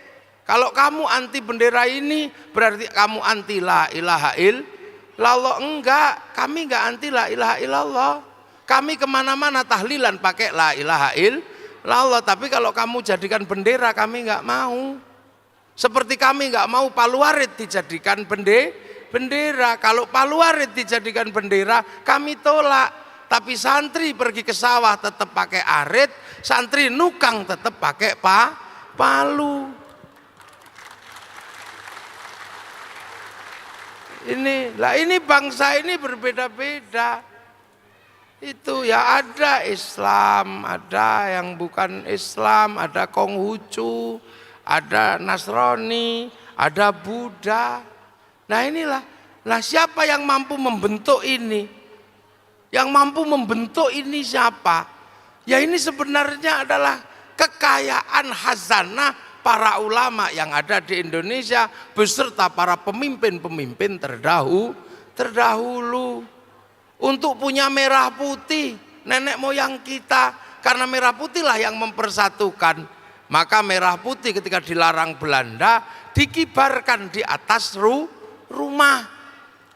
kalau kamu anti bendera ini berarti kamu anti la ilaha illallah. Enggak, kami enggak anti la ilaha illallah. Kami kemana-mana tahlilan pakai la ilaha illallah. Tapi kalau kamu jadikan bendera, kami enggak mau. Seperti kami enggak mau Palu Arit dijadikan bendera. Kalau Palu Arit dijadikan bendera, kami tolak. Tapi santri pergi ke sawah tetap pakai arit, santri nukang tetap pakai palu. Ini bangsa ini berbeda-beda. Itu ya, ada Islam, ada yang bukan Islam, ada Konghucu, ada Nasrani, ada Buddha. Nah inilah, siapa yang mampu membentuk ini? Yang mampu membentuk ini siapa? Ya ini sebenarnya adalah kekayaan khazanah para ulama yang ada di Indonesia beserta para pemimpin-pemimpin terdahulu. Untuk punya merah putih, nenek moyang kita, karena merah putihlah yang mempersatukan. Maka merah putih ketika dilarang Belanda dikibarkan di atas rumah.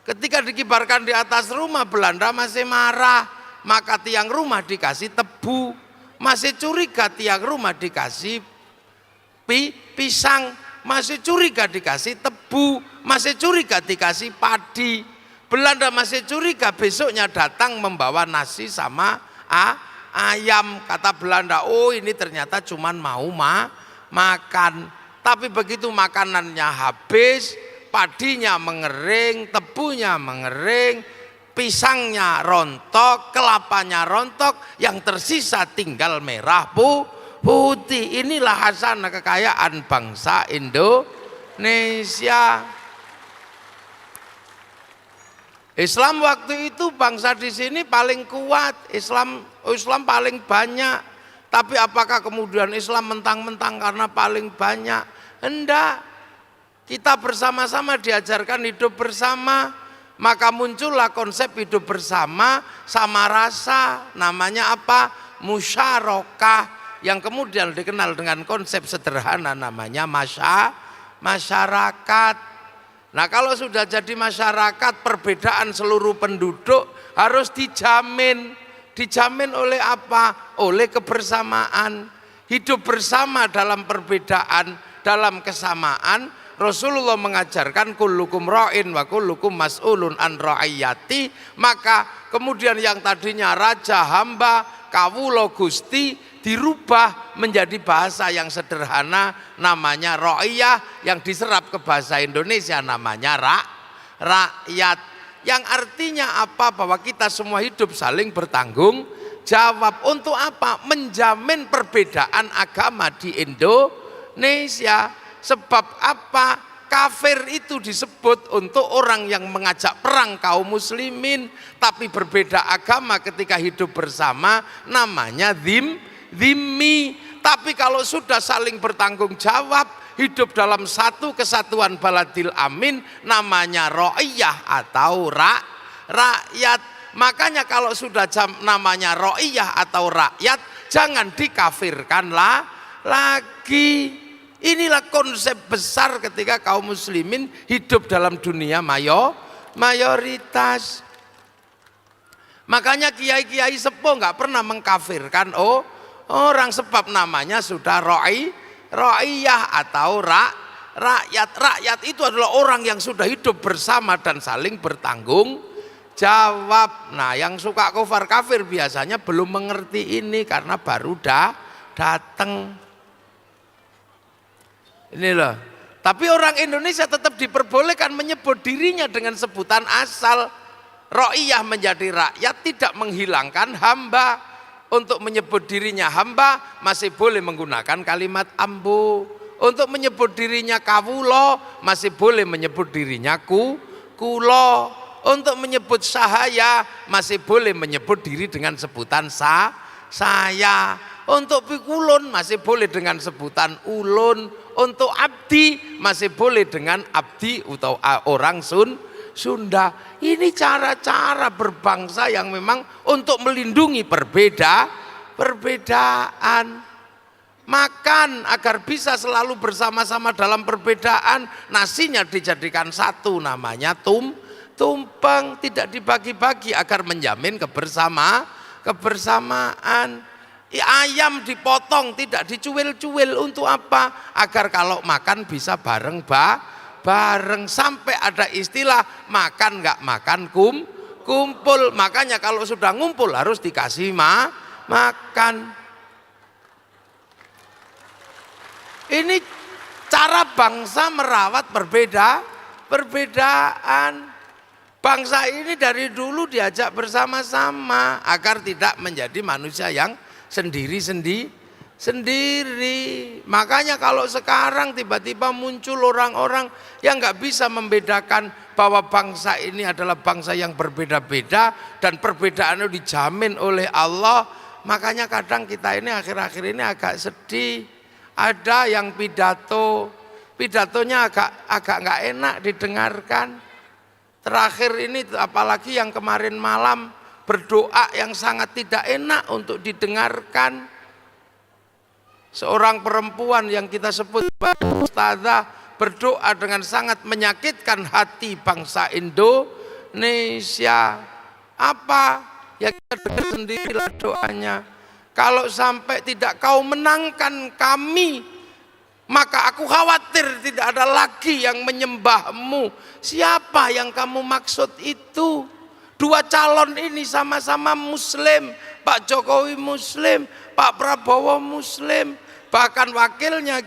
Ketika dikibarkan di atas rumah, Belanda masih marah, maka tiang rumah dikasih tebu. Masih curiga tiang rumah dikasih pisang, masih curiga dikasih tebu, masih curiga dikasih padi. Belanda masih curiga, besoknya datang membawa nasi sama ayam. Kata Belanda, oh ini ternyata cuman mau makan. Tapi begitu makanannya habis, padinya mengering, tebunya mengering, pisangnya rontok, kelapanya rontok, yang tersisa tinggal merah putih. Inilah khazanah kekayaan bangsa Indonesia. Islam waktu itu bangsa di sini paling kuat, Islam paling banyak. Tapi apakah kemudian Islam mentang-mentang karena paling banyak? Enggak. Kita bersama-sama diajarkan hidup bersama, maka muncullah konsep hidup bersama sama rasa, namanya apa? Musyarakah, yang kemudian dikenal dengan konsep sederhana namanya masyarakat. Nah kalau sudah jadi masyarakat, perbedaan seluruh penduduk harus dijamin. Dijamin oleh apa? Oleh kebersamaan. Hidup bersama dalam perbedaan, dalam kesamaan. Rasulullah mengajarkan kullukum ra'in wa kullukum mas'ulun an ra'iyati. Maka kemudian yang tadinya raja, hamba, kawula, gusti dirubah menjadi bahasa yang sederhana namanya ra'iyah, yang diserap ke bahasa Indonesia namanya rakyat. Yang artinya apa? Bahwa kita semua hidup saling bertanggung jawab. Untuk apa? Menjamin perbedaan agama di Indonesia. Sebab apa? Kafir itu disebut untuk orang yang mengajak perang kaum muslimin, tapi berbeda agama ketika hidup bersama namanya dhimmi. Tapi kalau sudah saling bertanggung jawab, hidup dalam satu kesatuan baladil amin, namanya ro'iyah atau rakyat. Makanya kalau sudah namanya ro'iyah atau rakyat, jangan dikafirkan lagi. Inilah konsep besar ketika kaum muslimin hidup dalam dunia mayoritas. Makanya kiai-kiai sepuh nggak pernah mengkafirkan orang, sebab namanya sudah ro'iyah atau rakyat. Rakyat itu adalah orang yang sudah hidup bersama dan saling bertanggung jawab. Nah, yang suka kufar kafir biasanya belum mengerti ini karena baru datang. Ini loh. Tapi orang Indonesia tetap diperbolehkan menyebut dirinya dengan sebutan asal. Ro'iyah menjadi rakyat tidak menghilangkan hamba. Untuk menyebut dirinya hamba masih boleh menggunakan kalimat ambu. Untuk menyebut dirinya kawulo masih boleh menyebut dirinya kulo. Untuk menyebut sahaya masih boleh menyebut diri dengan sebutan saya. Untuk pikulun masih boleh dengan sebutan ulun. Untuk abdi masih boleh dengan abdi atau orang Sunda. Ini cara-cara berbangsa yang memang untuk melindungi perbedaan. Makan agar bisa selalu bersama-sama dalam perbedaan. Nasinya dijadikan satu, namanya tumpeng, tidak dibagi-bagi agar menjamin kebersamaan. Ayam dipotong, tidak dicuil-cuil, untuk apa? Agar kalau makan bisa bareng sampai ada istilah makan nggak makan kumpul. Makanya kalau sudah ngumpul harus dikasih makan. Ini cara bangsa merawat perbedaan. Bangsa ini dari dulu diajak bersama-sama agar tidak menjadi manusia yang sendiri. Makanya kalau sekarang tiba-tiba muncul orang-orang yang nggak bisa membedakan bahwa bangsa ini adalah bangsa yang berbeda-beda dan perbedaan itu dijamin oleh Allah. Makanya kadang kita ini akhir-akhir ini agak sedih. Ada yang pidatonya agak nggak enak didengarkan. Terakhir ini apalagi yang kemarin malam berdoa yang sangat tidak enak untuk didengarkan. Seorang perempuan yang kita sebut ustazah berdoa dengan sangat menyakitkan hati bangsa Indonesia. Apa? Ya kita dengar sendirilah doanya. Kalau sampai tidak kau menangkan kami, maka aku khawatir tidak ada lagi yang menyembahmu. Siapa yang kamu maksud itu? Dua calon ini sama-sama muslim. Pak Jokowi muslim, Pak Prabowo muslim. Bahkan wakilnya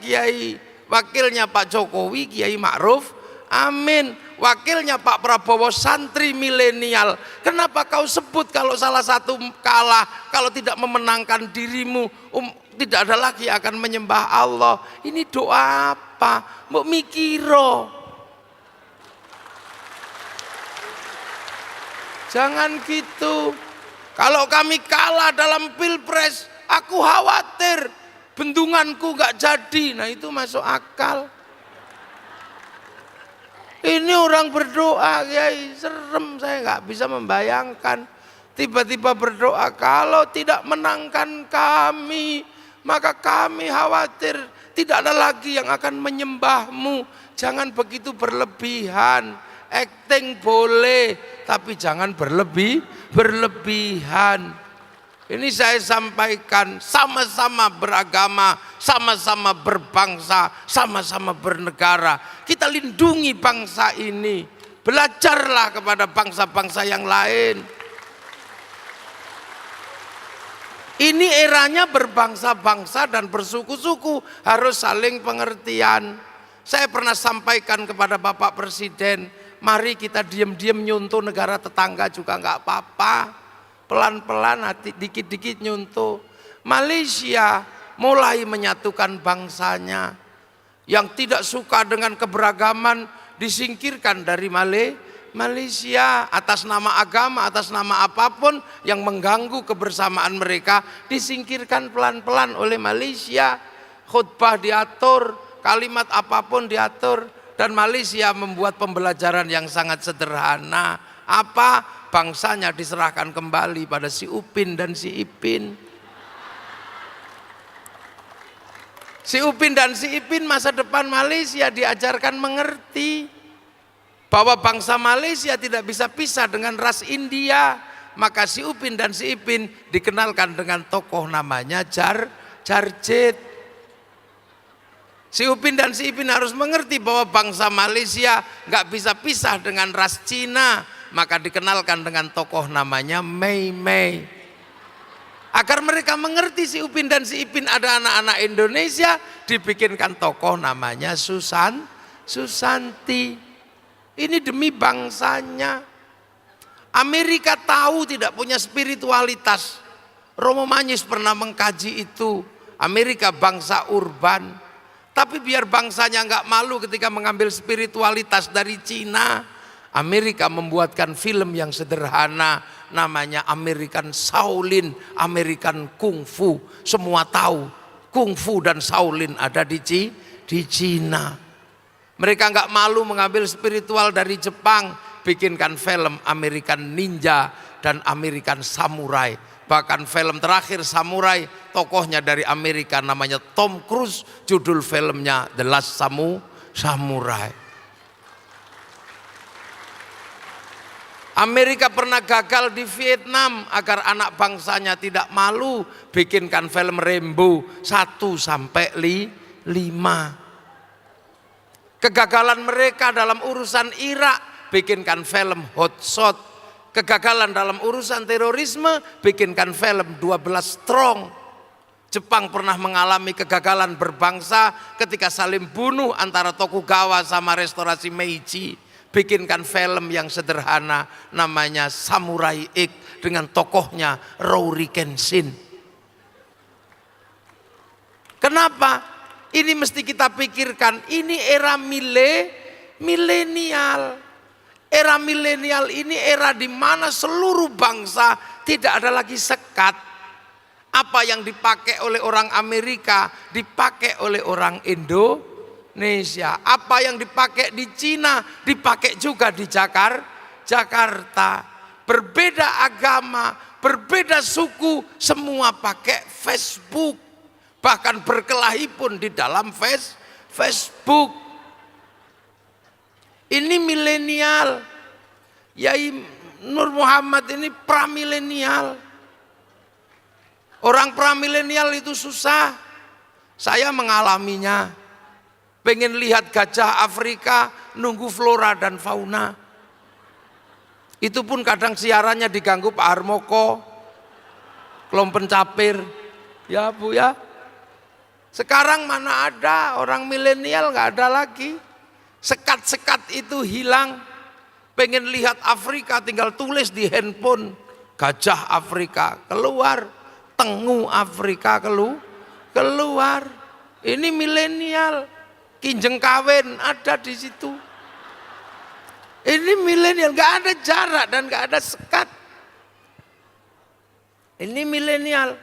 Pak Jokowi Kiai Ma'ruf Amin. Wakilnya Pak Prabowo santri milenial. Kenapa kau sebut kalau salah satu kalah, kalau tidak memenangkan dirimu, tidak ada lagi akan menyembah Allah. Ini doa apa? Mbok mikiro. Jangan gitu. Kalau kami kalah dalam pilpres, aku khawatir bendunganku gak jadi. Nah itu masuk akal. Ini orang berdoa, ya serem, saya nggak bisa membayangkan. Tiba-tiba berdoa, kalau tidak menangkan kami, maka kami khawatir tidak ada lagi yang akan menyembahmu. Jangan begitu berlebihan. Acting boleh, tapi jangan berlebihan. Ini saya sampaikan, sama-sama beragama, sama-sama berbangsa, sama-sama bernegara. Kita lindungi bangsa ini. Belajarlah kepada bangsa-bangsa yang lain. Ini eranya berbangsa-bangsa dan bersuku-suku, harus saling pengertian. Saya pernah sampaikan kepada Bapak Presiden, mari kita diam-diam nyuntuh negara tetangga juga nggak apa-apa. Pelan-pelan, dikit-dikit nyuntuh. Malaysia mulai menyatukan bangsanya. Yang tidak suka dengan keberagaman disingkirkan dari Malaysia, atas nama agama, atas nama apapun yang mengganggu kebersamaan mereka disingkirkan pelan-pelan oleh Malaysia. Khutbah diatur, kalimat apapun diatur, dan Malaysia membuat pembelajaran yang sangat sederhana. Apa? Bangsanya diserahkan kembali pada si Upin dan si Ipin. Si Upin dan si Ipin masa depan Malaysia diajarkan mengerti bahwa bangsa Malaysia tidak bisa pisah dengan ras India. Maka si Upin dan si Ipin dikenalkan dengan tokoh namanya Jarjit. Si Upin dan si Ipin harus mengerti bahwa bangsa Malaysia nggak bisa pisah dengan ras Cina. Maka dikenalkan dengan tokoh namanya Mei Mei. Agar mereka mengerti si Upin dan si Ipin ada anak-anak Indonesia, dibikinkan tokoh namanya Susanti. Ini demi bangsanya. Amerika tahu tidak punya spiritualitas. Romo Manyius pernah mengkaji itu. Amerika bangsa urban. Tapi biar bangsanya nggak malu ketika mengambil spiritualitas dari Cina, Amerika membuatkan film yang sederhana namanya American Shaolin, American Kung Fu. Semua tahu Kung Fu dan Shaolin ada di Cina. Mereka nggak malu mengambil spiritual dari Jepang, bikinkan film American Ninja dan American Samurai. Bahkan film terakhir Samurai, tokohnya dari Amerika namanya Tom Cruise, judul filmnya The Last Samurai. Amerika pernah gagal di Vietnam agar anak bangsanya tidak malu, bikinkan film Rambo 1 sampai 5. Kegagalan mereka dalam urusan Irak, bikinkan film Hot Shot. Kegagalan dalam urusan terorisme, bikinkan film 12 Strong. Jepang pernah mengalami kegagalan berbangsa ketika saling bunuh antara Tokugawa sama restorasi Meiji. Bikinkan film yang sederhana namanya Samurai X dengan tokohnya Rory Kenshin. Kenapa? Ini mesti kita pikirkan, ini era milenial. Era milenial ini era di mana seluruh bangsa tidak ada lagi sekat. Apa yang dipakai oleh orang Amerika dipakai oleh orang Indonesia. Apa yang dipakai di Cina dipakai juga di Jakarta. Berbeda agama, berbeda suku, semua pakai Facebook. Bahkan berkelahi pun di dalam Facebook. Ini milenial. Yai Nur Muhammad ini pramilenial. Orang pramilenial itu susah. Saya mengalaminya. Pengen lihat gajah Afrika, nunggu flora dan fauna. Itu pun kadang siarannya diganggu Pak Harmoko, Klompen Capir. Ya Bu ya. Sekarang mana ada orang milenial, nggak ada lagi. Sekat-sekat itu hilang. Pengen lihat Afrika tinggal tulis di handphone. Gajah Afrika keluar, tengu Afrika keluar. Ini milenial. Kinjeng kawin ada di situ. Ini milenial, nggak ada jarak dan nggak ada sekat. Ini milenial.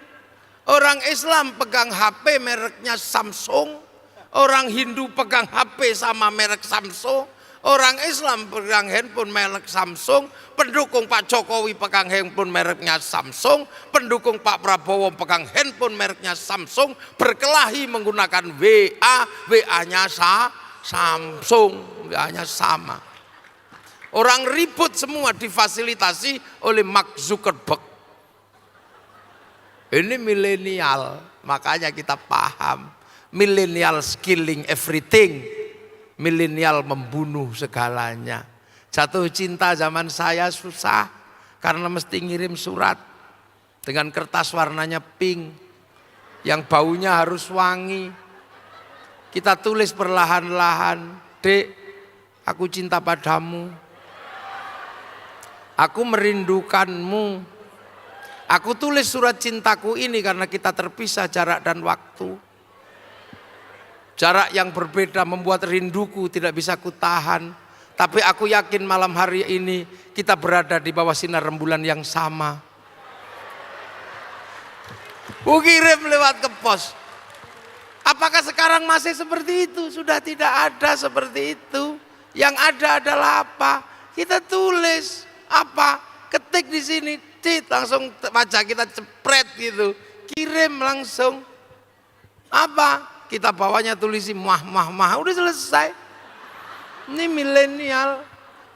Orang Islam pegang HP mereknya Samsung, orang Hindu pegang HP sama merek Samsung, orang Islam pegang handphone merek Samsung, pendukung Pak Jokowi pegang handphone mereknya Samsung, pendukung Pak Prabowo pegang handphone mereknya Samsung, berkelahi menggunakan WA-nya Samsung, WA-nya sama. Orang ribut semua difasilitasi oleh Mark Zuckerberg. Ini milenial, makanya kita paham. Milenial killing everything. Milenial membunuh segalanya. Jatuh cinta zaman saya susah karena mesti ngirim surat dengan kertas warnanya pink yang baunya harus wangi. Kita tulis perlahan-lahan, Dek, aku cinta padamu. Aku merindukanmu. Aku tulis surat cintaku ini karena kita terpisah jarak dan waktu. Jarak yang berbeda membuat rinduku tidak bisa kutahan. Tapi aku yakin malam hari ini kita berada di bawah sinar rembulan yang sama. Ku kirim lewat ke pos. Apakah sekarang masih seperti itu? Sudah tidak ada seperti itu. Yang ada adalah apa? Kita tulis apa? Ketik di sini, langsung wajah kita cepret gitu. Kirim langsung. Apa? Kita bawanya tulisi mah, udah selesai. Ini milenial.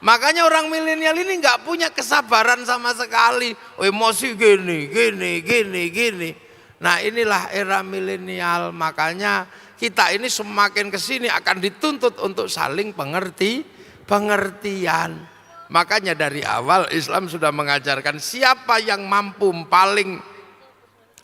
Makanya orang milenial ini nggak punya kesabaran sama sekali. Emosi gini. Nah inilah era milenial. Makanya kita ini semakin kesini akan dituntut untuk saling pengertian. Makanya dari awal Islam sudah mengajarkan siapa yang mampu paling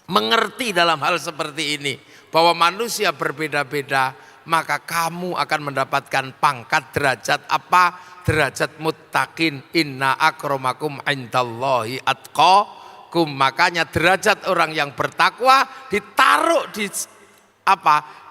mengerti dalam hal seperti ini. Bahwa manusia berbeda-beda. Maka kamu akan mendapatkan pangkat derajat apa? Derajat muttaqin. Inna akramakum indallahi atqakum. Makanya derajat orang yang bertakwa ditaruh di apa?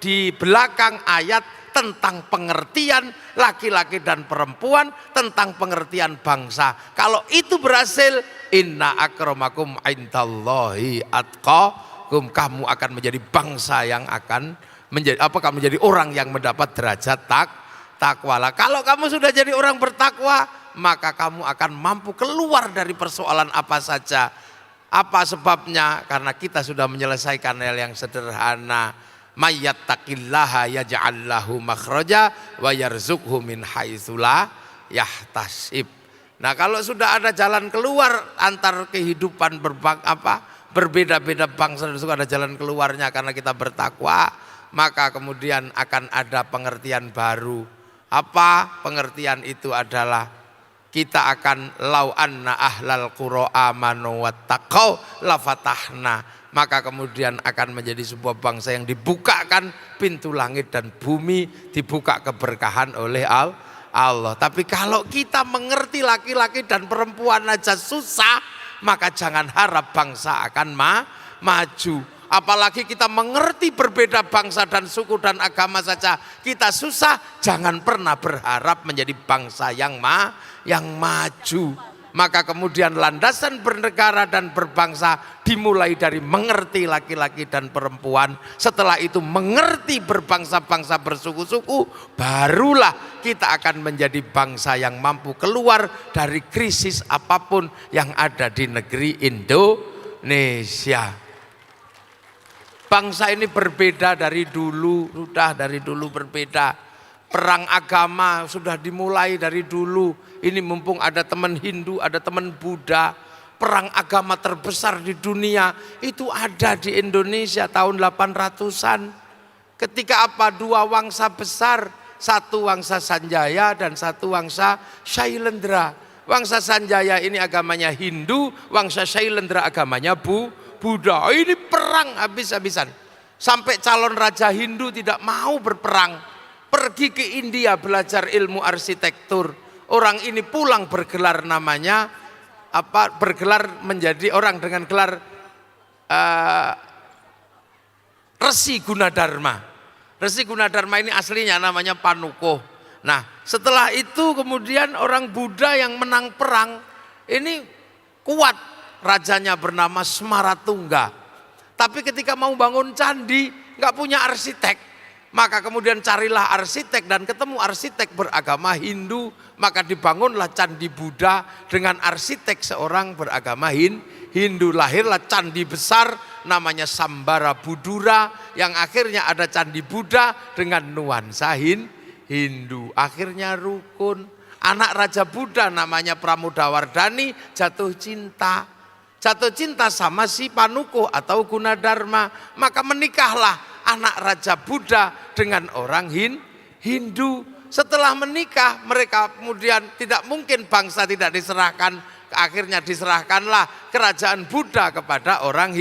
Di belakang ayat tentang pengertian laki-laki dan perempuan, tentang pengertian bangsa. Kalau itu berhasil, inna akramakum indallahi atqakum, kamu akan menjadi bangsa yang akan menjadi apa? Kamu menjadi orang yang mendapat derajat takwa. Kalau kamu sudah jadi orang bertakwa, maka kamu akan mampu keluar dari persoalan apa saja. Apa sebabnya? Karena kita sudah menyelesaikan hal yang sederhana. Mayyattaqillaha yaj'al lahu makhraja wa yarzuqhu min haitsu la yahtasib. Nah, kalau sudah ada jalan keluar antar kehidupan berbeda-beda bangsa dan suku, ada jalan keluarnya karena kita bertakwa. Maka kemudian akan ada pengertian baru. Apa pengertian itu adalah kita akan lau anna ahlal qura amanu wattaqau la fatahna. Maka kemudian akan menjadi sebuah bangsa yang dibukakan pintu langit dan bumi, dibuka keberkahan oleh Allah. Tapi kalau kita mengerti laki-laki dan perempuan aja susah, maka jangan harap bangsa akan maju. Apalagi kita mengerti berbeda bangsa dan suku dan agama saja kita susah, jangan pernah berharap menjadi bangsa yang maju. Maka kemudian landasan bernegara dan berbangsa dimulai dari mengerti laki-laki dan perempuan. Setelah itu mengerti berbangsa-bangsa bersuku-suku, barulah kita akan menjadi bangsa yang mampu keluar dari krisis apapun yang ada di negeri Indonesia. Bangsa ini berbeda dari dulu, sudah dari dulu berbeda. Perang agama sudah dimulai dari dulu. Ini mumpung ada teman Hindu, ada teman Buddha. Perang agama terbesar di dunia itu ada di Indonesia tahun 800-an. Ketika apa? Dua wangsa besar, satu wangsa Sanjaya dan satu wangsa Shailendra. Wangsa Sanjaya ini agamanya Hindu, wangsa Shailendra agamanya Buddha. Ini perang habis-habisan. Sampai calon raja Hindu tidak mau berperang. Pergi ke India belajar ilmu arsitektur. Orang ini pulang bergelar namanya apa? Bergelar menjadi orang dengan gelar Resi Gunadarma. Resi Gunadarma ini aslinya namanya Panuko. Nah, setelah itu kemudian orang Buddha yang menang perang ini kuat. Rajanya bernama Smaratungga. Tapi ketika mau bangun candi nggak punya arsitek. Maka kemudian carilah arsitek dan ketemu arsitek beragama Hindu. Maka dibangunlah candi Buddha dengan arsitek seorang beragama Hindu. Lahirlah candi besar namanya Sambara Budura. Yang akhirnya ada candi Buddha dengan nuansa Hindu. Akhirnya rukun. Anak Raja Buddha namanya Pramodawardhani jatuh cinta. Jatuh cinta sama si Panuko atau Gunadarma. Maka menikahlah anak Raja Buddha dengan orang Hindu. Setelah menikah mereka kemudian tidak mungkin bangsa tidak diserahkan. Akhirnya diserahkanlah kerajaan Buddha kepada orang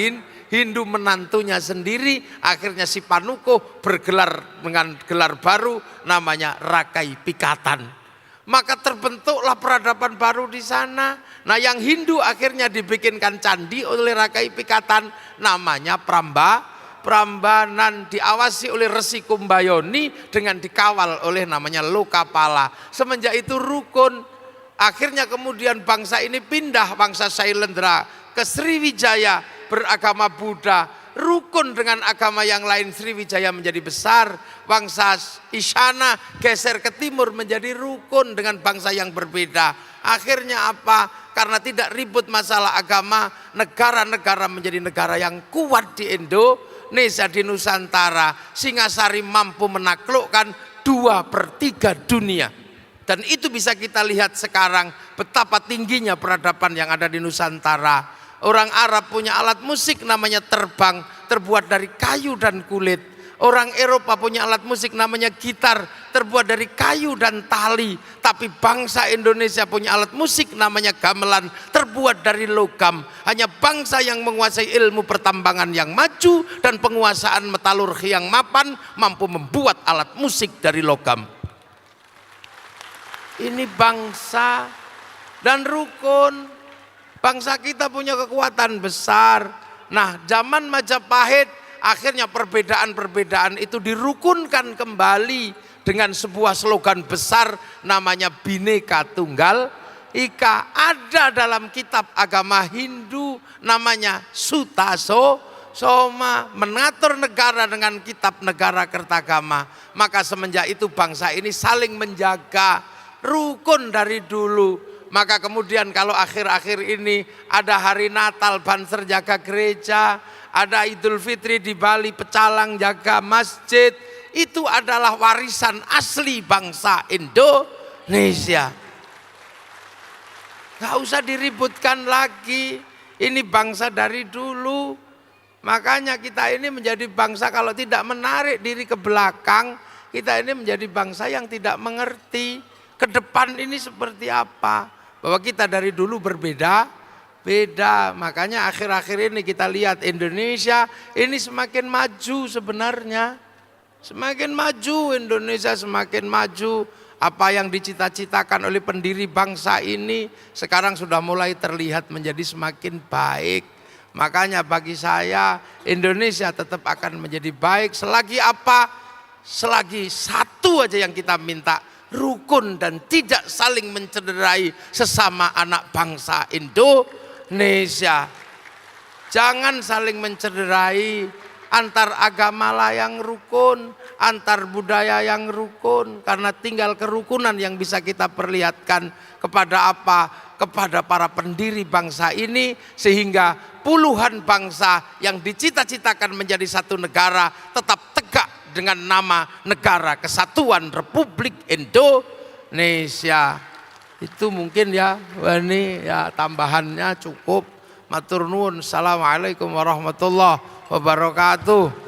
Hindu, menantunya sendiri. Akhirnya si Panuko bergelar dengan gelar baru namanya Rakai Pikatan. Maka terbentuklah peradaban baru di sana. Nah, yang Hindu akhirnya dibikinkan candi oleh Rakai Pikatan namanya Prambanan, diawasi oleh Resi Kumbayoni dengan dikawal oleh namanya Lokapala. Semenjak itu rukun. Akhirnya kemudian bangsa ini pindah, bangsa Sailendra ke Sriwijaya beragama Buddha. Rukun dengan agama yang lain, Sriwijaya menjadi besar. Bangsa Isyana geser ke timur menjadi rukun dengan bangsa yang berbeda. Akhirnya apa? Karena tidak ribut masalah agama, negara-negara menjadi negara yang kuat di Indonesia, di Nusantara. Singasari mampu menaklukkan 2/3 dunia. Dan itu bisa kita lihat sekarang betapa tingginya peradaban yang ada di Nusantara. Orang Arab punya alat musik namanya terbang, terbuat dari kayu dan kulit. Orang Eropa punya alat musik namanya gitar, terbuat dari kayu dan tali. Tapi bangsa Indonesia punya alat musik namanya gamelan, terbuat dari logam. Hanya bangsa yang menguasai ilmu pertambangan yang maju dan penguasaan metalurgi yang mapan mampu membuat alat musik dari logam. Ini bangsa dan rukun. Bangsa kita punya kekuatan besar. Nah, zaman Majapahit akhirnya perbedaan-perbedaan itu dirukunkan kembali dengan sebuah slogan besar namanya Bhinneka Tunggal Ika. Ada dalam kitab agama Hindu namanya Sutta Soma, mengatur negara dengan kitab negara Kertagama. Maka semenjak itu bangsa ini saling menjaga, rukun dari dulu. Maka kemudian kalau akhir-akhir ini ada hari Natal, Banser jaga gereja, ada Idul Fitri di Bali, pecalang jaga masjid, itu adalah warisan asli bangsa Indonesia. Gak usah diributkan lagi, ini bangsa dari dulu. Makanya kita ini menjadi bangsa kalau tidak menarik diri ke belakang, kita ini menjadi bangsa yang tidak mengerti ke depan ini seperti apa. Bahwa kita dari dulu berbeda. Makanya akhir-akhir ini kita lihat Indonesia ini semakin maju sebenarnya. Semakin maju Indonesia, semakin maju. Apa yang dicita-citakan oleh pendiri bangsa ini sekarang sudah mulai terlihat menjadi semakin baik. Makanya bagi saya Indonesia tetap akan menjadi baik selagi apa? Selagi satu aja yang kita minta, rukun dan tidak saling mencederai sesama anak bangsa Indonesia. Jangan saling mencederai, antar agama lah yang rukun, antar budaya yang rukun. Karena tinggal kerukunan yang bisa kita perlihatkan kepada apa? Kepada para pendiri bangsa ini, sehingga puluhan bangsa yang dicita-citakan menjadi satu negara tetap tegak dengan nama Negara Kesatuan Republik Indonesia. Itu mungkin ya, ini ya tambahannya cukup. Matur nuwun. Assalamualaikum warahmatullahi wabarakatuh.